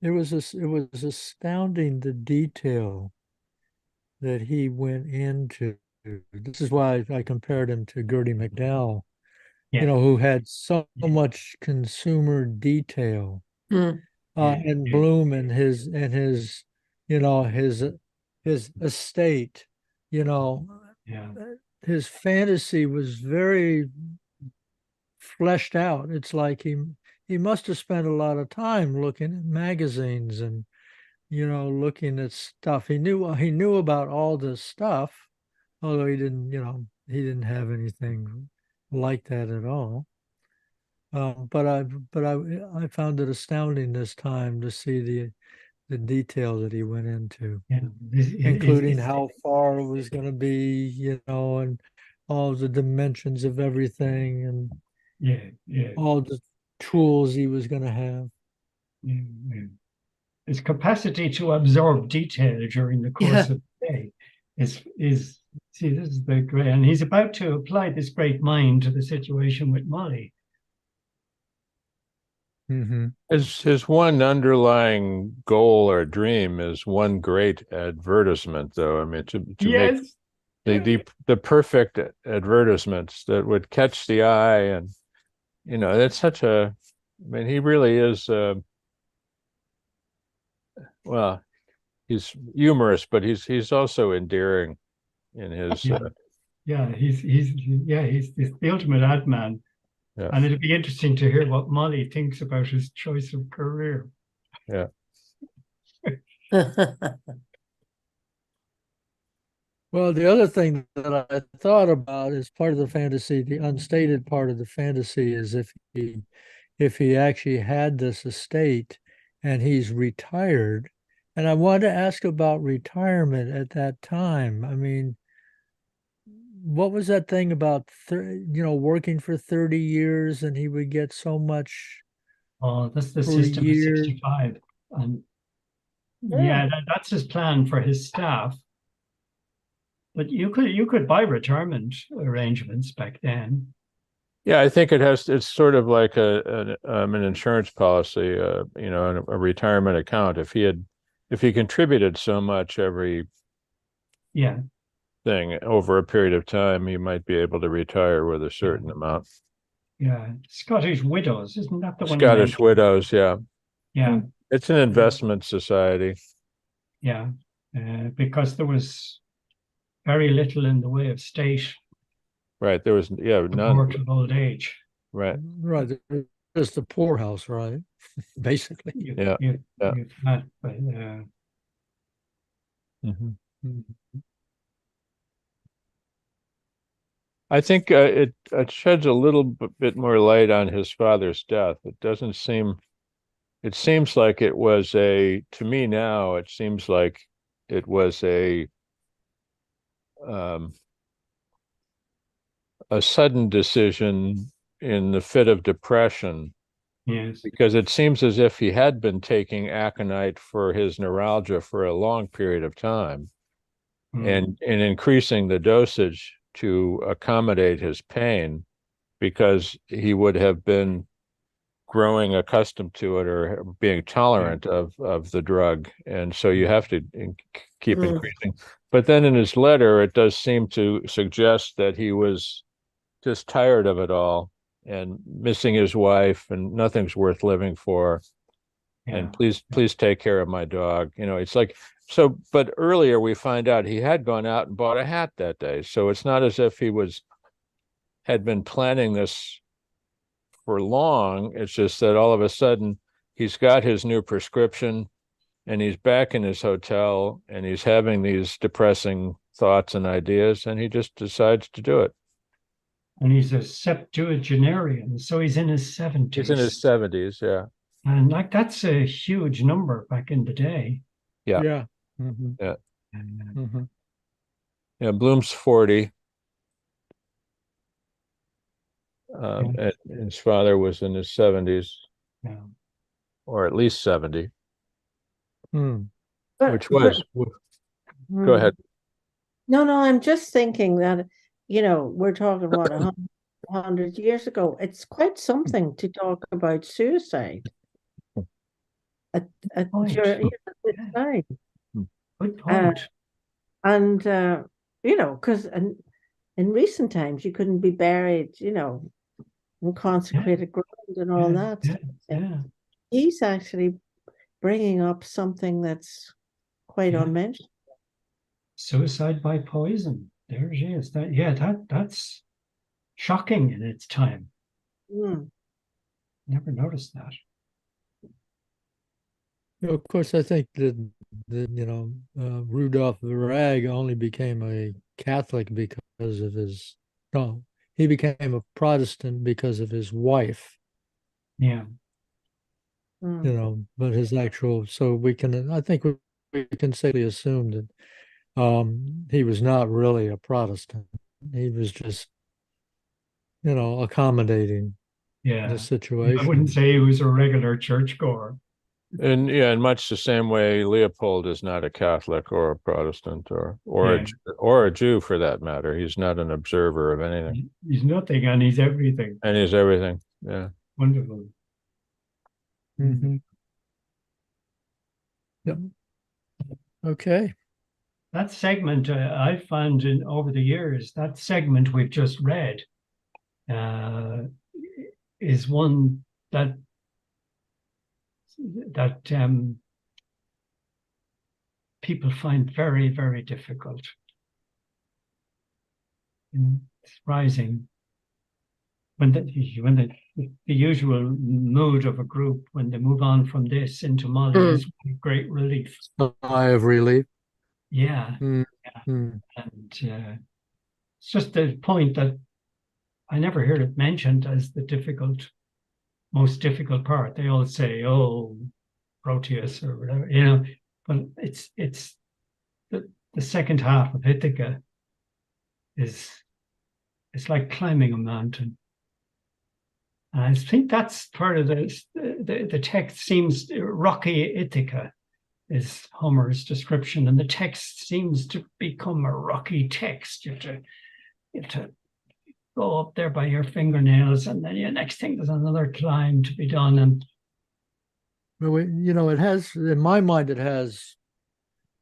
It was astounding the detail that he went into. This is why I compared him to Gertie McDowell, Yeah, who had so Yeah. much consumer detail. Mm. And yeah. Bloom and his his estate, Yeah, his fantasy was very fleshed out. It's like he must have spent a lot of time looking at magazines and looking at stuff. He knew about all this stuff, although he didn't have anything like that at all. But I found it astounding this time to see the detail that he went into, yeah. including how far it was going to be, and all the dimensions of everything and Yeah. all the tools he was going to have. Yeah. His capacity to absorb detail during the course Yeah. of the day is see, this is the great, and he's about to apply this great mind to the situation with Molly. Mm-hmm. His one underlying goal or dream is one great advertisement, though. I mean, to make Yes. the perfect advertisements that would catch the eye, and that's such a. I mean, he really is. Well, he's humorous, but he's also endearing in his. Yeah, he's the ultimate ad man. Yeah. And it'd be interesting to hear what Molly thinks about his choice of career. Yeah. Well, the other thing that I thought about as part of the fantasy, the unstated part of the fantasy, is if he actually had this estate and he's retired. And I wanted to ask about retirement at that time. I mean, what was that thing about working for 30 years and he would get so much Oh, that's the per system of year? 65. And Yeah. that's his plan for his staff. But you could buy retirement arrangements back then. Yeah, I think it's sort of like an insurance policy, a retirement account. If he contributed so much every Yeah. thing over a period of time, he might be able to retire with a certain amount. Yeah. Scottish widows, isn't that the one? Scottish widows, yeah. Yeah. It's an investment society. Yeah. Because there was very little in the way of state Right. There was, none. support of old age. Right. Right. It's the poorhouse, right? Basically. Yeah. You've had, but, Mm-hmm. I think it sheds a little bit more light on his father's death. It seems like it was to me now, it seems like it was a sudden decision in the fit of depression. Yes. Because it seems as if he had been taking aconite for his neuralgia for a long period of time, and increasing the dosage to accommodate his pain, because he would have been growing accustomed to it or being tolerant of the drug. And so you have to keep increasing. But then in his letter, it does seem to suggest that he was just tired of it all and missing his wife, and nothing's worth living for. And please take care of my dog. It's like, so, but earlier we find out he had gone out and bought a hat that day. So it's not as if he had been planning this for long. It's just that all of a sudden he's got his new prescription and he's back in his hotel and he's having these depressing thoughts and ideas, and he just decides to do it. And he's a septuagenarian, so he's in his 70s. He's in his 70s, yeah. And like that's a huge number back in the day. Yeah. Yeah. Mhm, And, mhm. Yeah, Bloom's 40. Yeah. And his father was in his 70s, yeah. or at least 70, Hmm. which was, go Hmm. ahead. No, I'm just thinking that, we're talking what, 100 years ago. It's quite something to talk about suicide at Point. this time. Good Uh, point. and because in recent times you couldn't be buried, in consecrated ground and all Yeah, that. yeah, yeah. He's actually bringing up something that's quite Yeah. unmentioned. Suicide by poison. There she is. That's shocking in its time. Mm. Never noticed that. Of course, I think that Rudolph Virag only became a Catholic because of his. No, he became a Protestant because of his wife. Yeah. Mm. But his actual. So I think we can safely assume that he was not really a Protestant. He was just, accommodating Yeah. the I situation. wouldn't say he was a regular churchgoer. And yeah, in much the same way, Leopold is not a Catholic or a Protestant or a Jew for that matter. He's not an observer of anything, He's nothing and he's everything. and he's everything. Yeah. Wonderful. Mhm. Yep. Okay. That segment I found over the years, that segment we've just read is one that people find very, very difficult. It's rising when the usual mood of a group when they move on from this into Molly is great relief. Sigh of relief. Yeah, Mm. yeah. Mm. And it's just the point that I never heard it mentioned as the most difficult part. They all say, "Oh, Proteus" or whatever, but it's the second half of Ithaca it's like climbing a mountain. And I think that's part of the text seems rocky Ithaca is Homer's description, and the text seems to become a rocky text. You have to go up there by your fingernails, and then the next thing there's another climb to be done. And Well, it has, in my mind, it has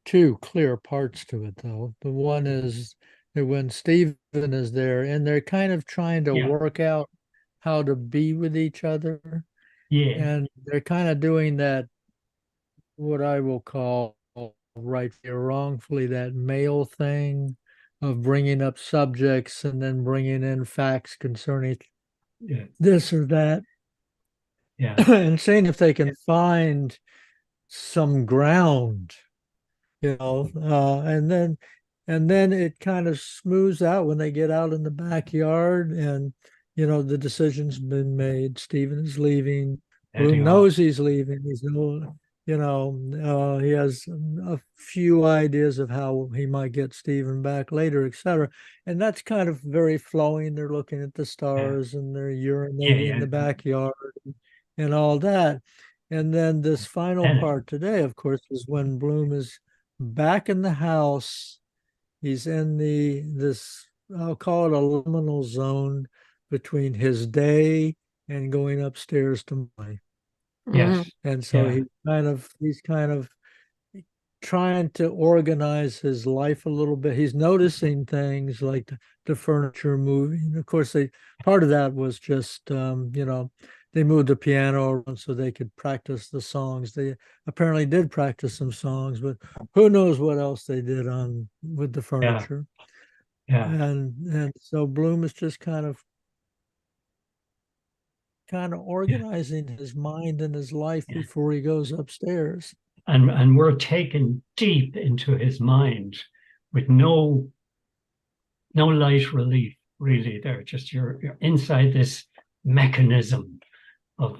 two clear parts to it, though. The one is that when Stephen is there and they're kind of trying to Yeah. work out how to be with each other, yeah, and they're kind of doing that, what I will call, rightly or wrongfully, that male thing of bringing up subjects and then bringing in facts concerning yeah, this or that, yeah, and seeing if they can find some ground, and then it kind of smooths out when they get out in the backyard and the decision's been made. Stephen is leaving. heading Bloom off. knows he's leaving. He has a few ideas of how he might get Stephen back later, etc. And that's kind of very flowing. They're looking at the stars and they're urinating in the backyard and all that. And then this final part today, of course, is when Bloom is back in the house. He's in this, I'll call it a liminal zone between his day and going upstairs to Molly. Yes. And so he's kind of trying to organize his life a little bit. He's noticing things like the furniture moving. Of course, part of that was just they moved the piano around so they could practice the songs. They apparently did practice some songs, but who knows what else they did with the furniture. Yeah. And so Bloom is just kind of organizing his mind and his life before he goes upstairs. And we're taken deep into his mind with no light relief, really. There, just you're inside this mechanism of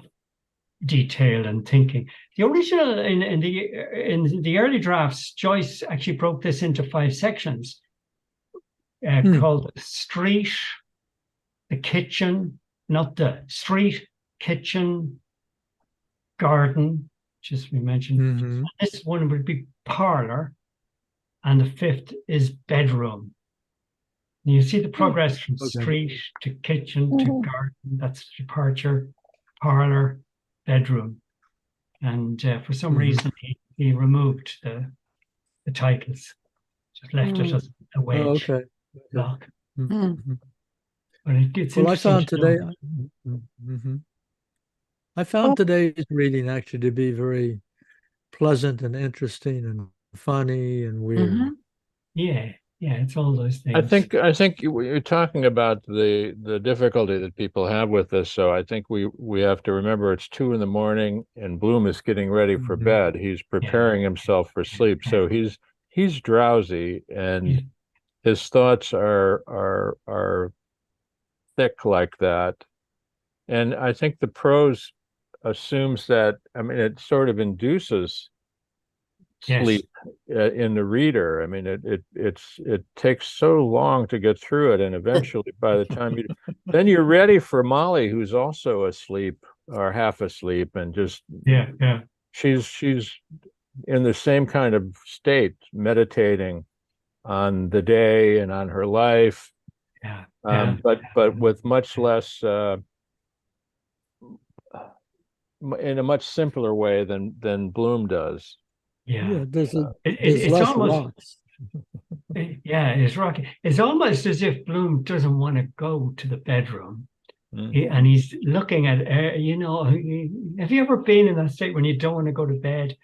detail and thinking. The original in the early drafts, Joyce actually broke this into 5 sections called the street, the kitchen, not the street, kitchen, garden, which as we mentioned. Mhm. This one would be parlor, and the 5th is bedroom. And you see the progress from Okay. street to kitchen to Mhm. garden. That's departure, parlor, bedroom. And for some Mhm. reason, he removed the titles, just left it as a Oh, wedge okay. block. Mhm. But it's Well, I interesting found to know. today. Mhm. I Oh. found today's reading actually to be very pleasant and interesting and funny and weird. Mhm. Yeah, it's all those things. I think you're talking about the difficulty that people have with this. So I think we have to remember it's 2 a.m. and Bloom is getting ready for Mhm. bed. He's preparing himself for sleep. So he's drowsy and his thoughts are thick like that. And I think the prose assumes that, I mean, it sort of induces Yes. sleep in the reader. I mean, it takes so long to get through it, and eventually, by the time then you're ready for Molly, who's also asleep or half asleep, and just she's in the same kind of state, meditating on the day and on her life, but with much less. In a much simpler way than Bloom does. Yeah, there's it's less almost rocks. it's rocky. It's almost as if Bloom doesn't want to go to the bedroom. And he's looking at, have you ever been in that state when you don't want to go to bed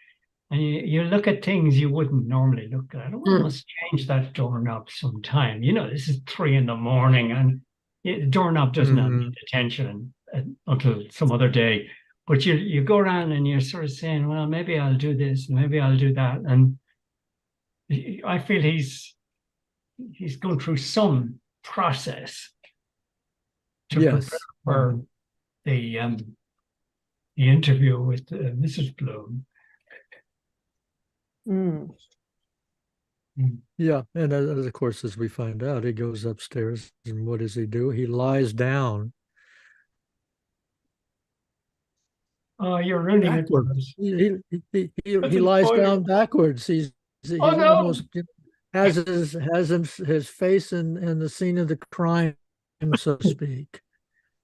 and you look at things you wouldn't normally look at? I must change that doorknob sometime. This is 3 a.m. and the doorknob does not need attention until some other day. But you go around and you're sort of saying, well, maybe I'll do this, maybe I'll do that. And I feel he's going through some process to prepare for the interview with Mrs. Bloom. Yeah, and of course, as we find out, he goes upstairs, and what does he do? He lies down. Oh, you're ruining it for backwards. us. He lies down backwards. He's almost has his face in the scene of the crime, so to speak.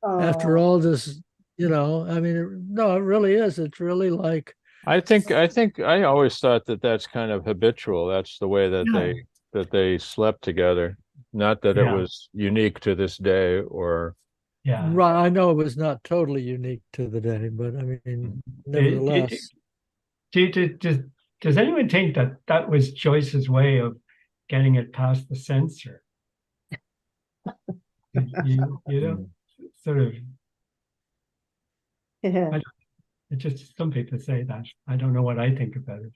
After all this, I mean, no, it really is. It's really like. I think I always thought that that's kind of habitual. That's the way that they slept together. Not that it was unique to this day or. Yeah. Right. I know it was not totally unique to the day, but I mean, nevertheless. Does anyone think that was Joyce's way of getting it past the censor? Sort of. Yeah. It's just some people say that. I don't know what I think about it.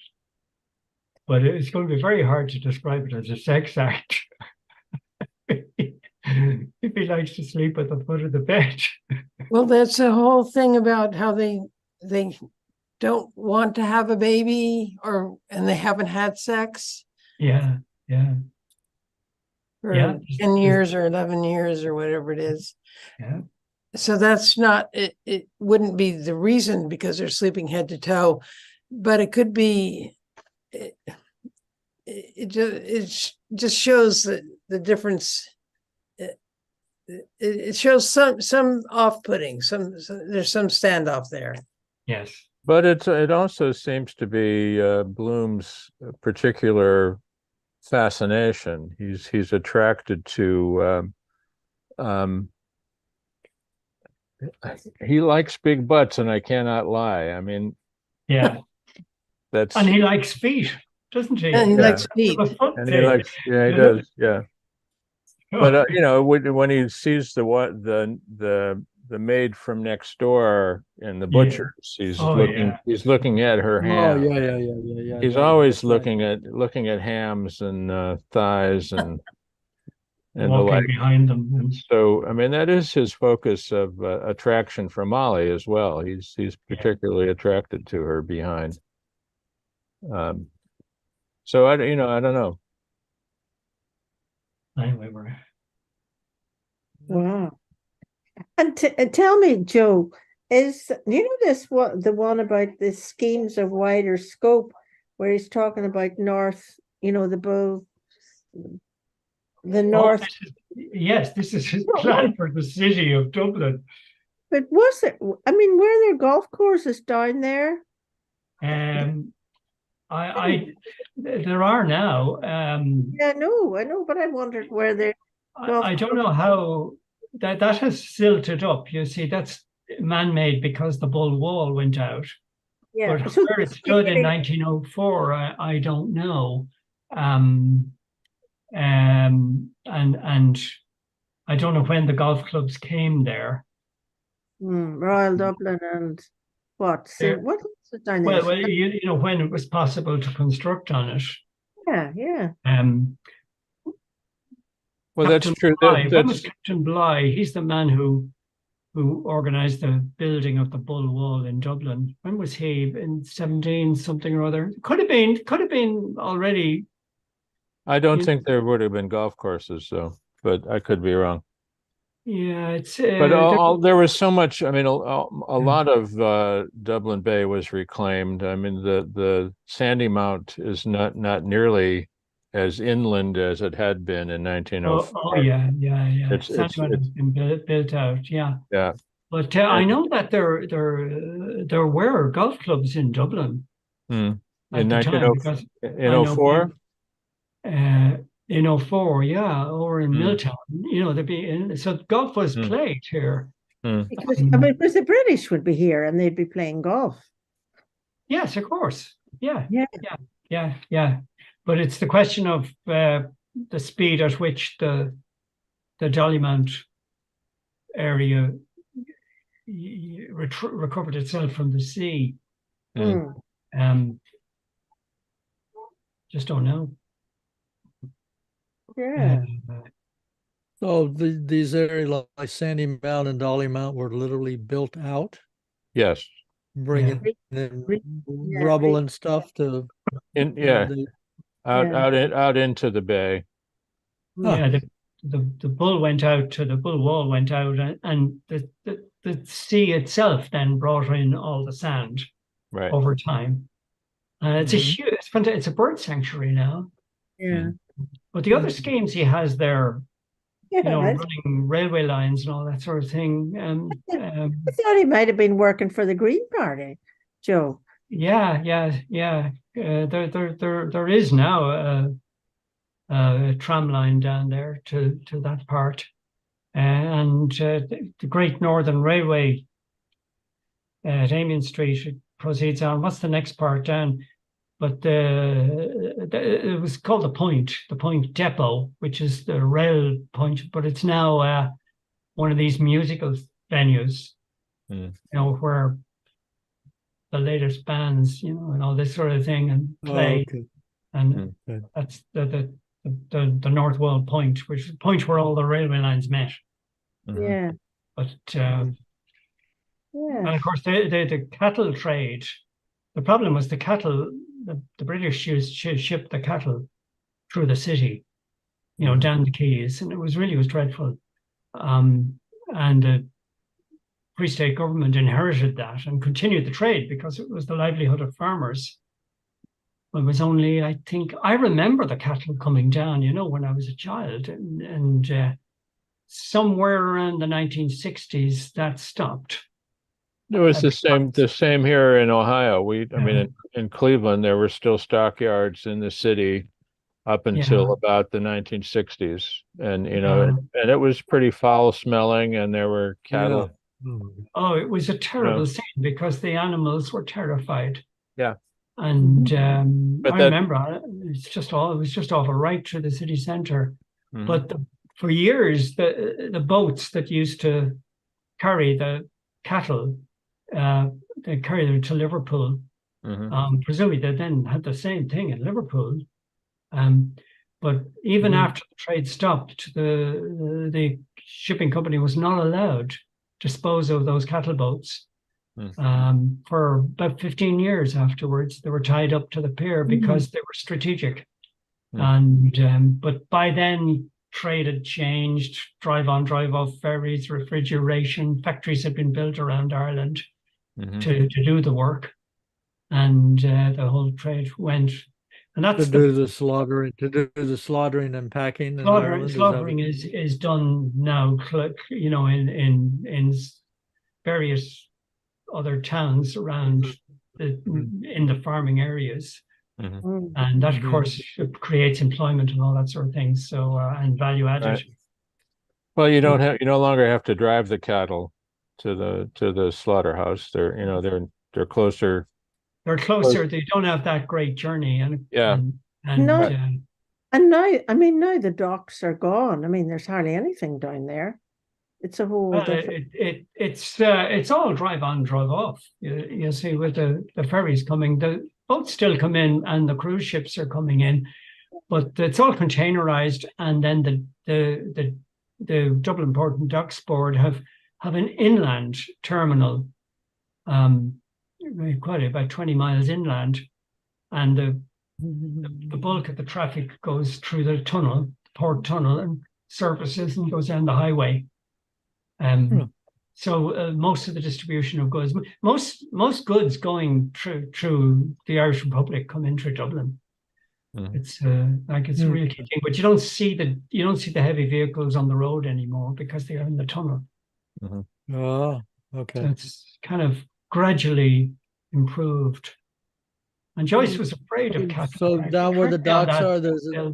But it's going to be very hard to describe it as a sex act. If he likes to sleep at the foot of the bed. Well, that's the whole thing about how they don't want to have a baby and they haven't had sex. Yeah. For 10 years or 11 years or whatever it is. Yeah. So that's not, it wouldn't be the reason because they're sleeping head to toe, but it could be, it just shows the difference. It shows some off-putting, there's some standoff there. Yes. But it also seems to be Bloom's particular fascination. He's attracted to he likes big butts, and I cannot lie. I mean, yeah, and he likes feet, doesn't he? And he likes feet. And he likes, he does, yeah. But when he sees the maid from next door in the butcher's, he's looking at her ham. Oh yeah. He's always looking at hams and thighs and and the walking like. behind them. And So, I mean, that is his focus of attraction for Molly as well. He's particularly attracted to her behind. So I don't know. anyway, we're Wow. And tell me, Joe, is this the one about the schemes of wider scope, where he's talking about north, the bull, the north. This is his plan for the city of Dublin. But was it? I mean, were there golf courses down there? There are now. Yeah, I know, but I wondered where there. I don't know how that has silted up. You see, that's man-made because the Bull Wall went out. Yeah, but where it stood in 1904, I don't know. And I don't know when the golf clubs came there. Royal Dublin and what? What was it down there? Well, when it was possible to construct on it. Yeah. Well, Captain that's true. Bligh. When was Captain Bligh? He's the man who organised the building of the Bull Wall in Dublin. When was he? In 17 something or other? Could have been already. I don't think there would have been golf courses, though, but I could be wrong. Yeah, it's. But there was so much. I mean, a lot of Dublin Bay was reclaimed. I mean, the Sandymount is not nearly as inland as it had been in 1904. Oh yeah. Sandymount has been built out. Yeah. Yeah. But I know that there were golf clubs in Dublin in at the time, because in 04. In 04, yeah, or in Milltown, there'd be so golf was played here. Because the British would be here and they'd be playing golf. Yes, of course. Yeah. Yeah. But it's the question of the speed at which the Dollymount area recovered itself from the sea. Just don't know. Yeah. So these areas like Sandymount and Dollymount were literally built out, Yes. bringing in rubble and stuff to out into the bay. Yeah, the bull went out to the Bull Wall went out, and the sea itself then brought in all the sand over time. It's it's a bird sanctuary now. Yeah. But the other schemes he has there, running railway lines and all that sort of thing. I thought he might have been working for the Green Party, Joe. Yeah. There is now a tram line down there to that part, and the Great Northern Railway at Amiens Street proceeds on. What's the next part down? But it was called the Point Depot, which is the rail point, but it's now one of these musical venues, where the latest bands, and all this sort of thing, and play. And that's the North Wall Point, which is the point where all the railway lines met. Yeah. But and of course the cattle trade. The problem was the cattle. The British used to ship the cattle through the city, down the quays, and it was dreadful. And the Free State government inherited that and continued the trade because it was the livelihood of farmers. It was only, I think, I remember the cattle coming down, when I was a child, and somewhere around the 1960s that stopped. It was the same here in Ohio. I mean, in Cleveland, there were still stockyards in the city up until about the 1960s, and and it was pretty foul smelling, and there were cattle. Yeah. Oh, it was a terrible scene because the animals were terrified. Yeah, and I remember it was just awful right through the city centre. But for years, the boats that used to carry the cattle. They carried them to Liverpool. Presumably they then had the same thing in Liverpool. But even Mhm. after the trade stopped, the shipping company was not allowed to dispose of those cattle boats. For about 15 years afterwards, they were tied up to the pier because they were strategic. And but by then, trade had changed. Drive on, drive off ferries, refrigeration, factories had been built around Ireland to do the work, and the whole trade went. And that's To do the slaughtering and packing in Ireland. slaughtering is done now, you know, in various other towns around in the farming areas. And that, of course, creates employment and all that sort of thing. So, and value added. Right. Well, you no longer have to drive the cattle to the slaughterhouse. They're closer. They're closer. They don't have that great journey. And No. And now, I mean, now the docks are gone. I mean, there's hardly anything down there. It's a whole different. It's all drive on, drive off. You see, with the ferries coming, the boats still come in, and the cruise ships are coming in, but it's all containerized. And then the Dublin Port and Docks Board have an inland terminal, quite about 20 miles inland, and the bulk of the traffic goes through the tunnel, port tunnel, and surfaces and goes down the highway. So most of the distribution of goods, most goods going through the Irish Republic come in through Dublin. It's it's a real key thing, but you don't see the heavy vehicles on the road anymore because they are in the tunnel. Oh, okay. So it's kind of gradually improved. And Joyce was afraid of cattle. So down where the docks are, there's uh,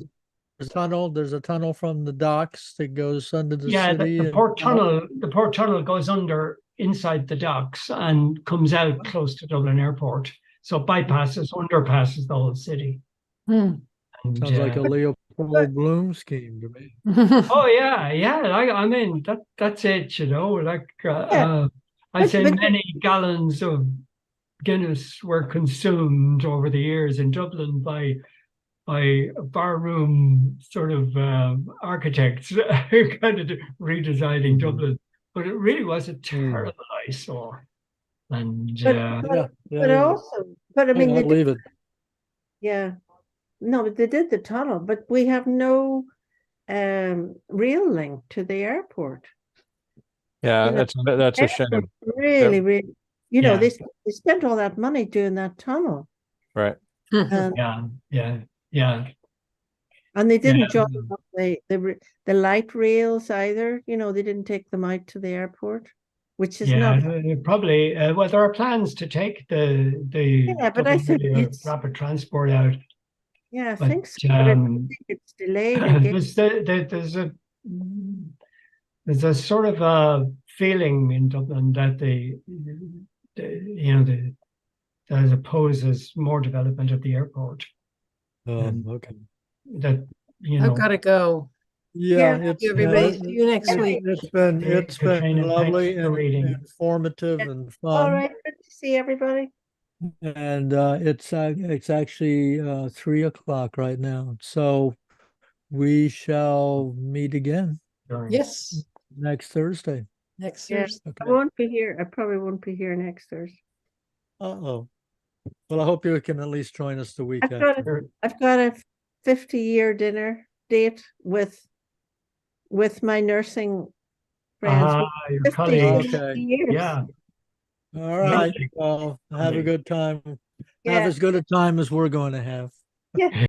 a tunnel. There's a tunnel from the docks that goes under the city. The port tunnel goes under inside the docks and comes out close to Dublin Airport. So bypasses, underpasses the whole city. Sounds like a Leopold Bloom scheme to me. Oh yeah. I mean that's it. You know, like I'd say many gallons of Guinness were consumed over the years in Dublin by barroom sort of architects kind of redesigning Dublin, but it really was a terrible eyesore. And but I mean, I'll leave it. Yeah, no, but they did the tunnel, but we have no rail link to the airport. Yeah, that's a shame. Really, you know, they spent all that money doing that tunnel, Right. Yeah. And they didn't join up the light rails either. You know, they didn't take them out to the airport, which is not probably. Well, there are plans to take the but I think it's rapid transport out. Yeah, I think so. But I think it's delayed. There's a sort of a feeling in Dublin that that opposes more development of the airport. Okay. That I've got to go. Yeah, Thank you, everybody. See you next week. It's been lovely and informative and fun. All right, good to see everybody. And it's actually 3:00 right now, so we shall meet again Yes, next Thursday. next Yes, Thursday. I won't be here. I probably won't be here next Thursday. Well, I hope you can at least join us the week I've got after. a 50-year dinner date with my nursing friends. your 50 colleagues. Okay. years. Yeah. All right. Well, have a good time. Yeah. Have as good a time as we're going to have. Yeah.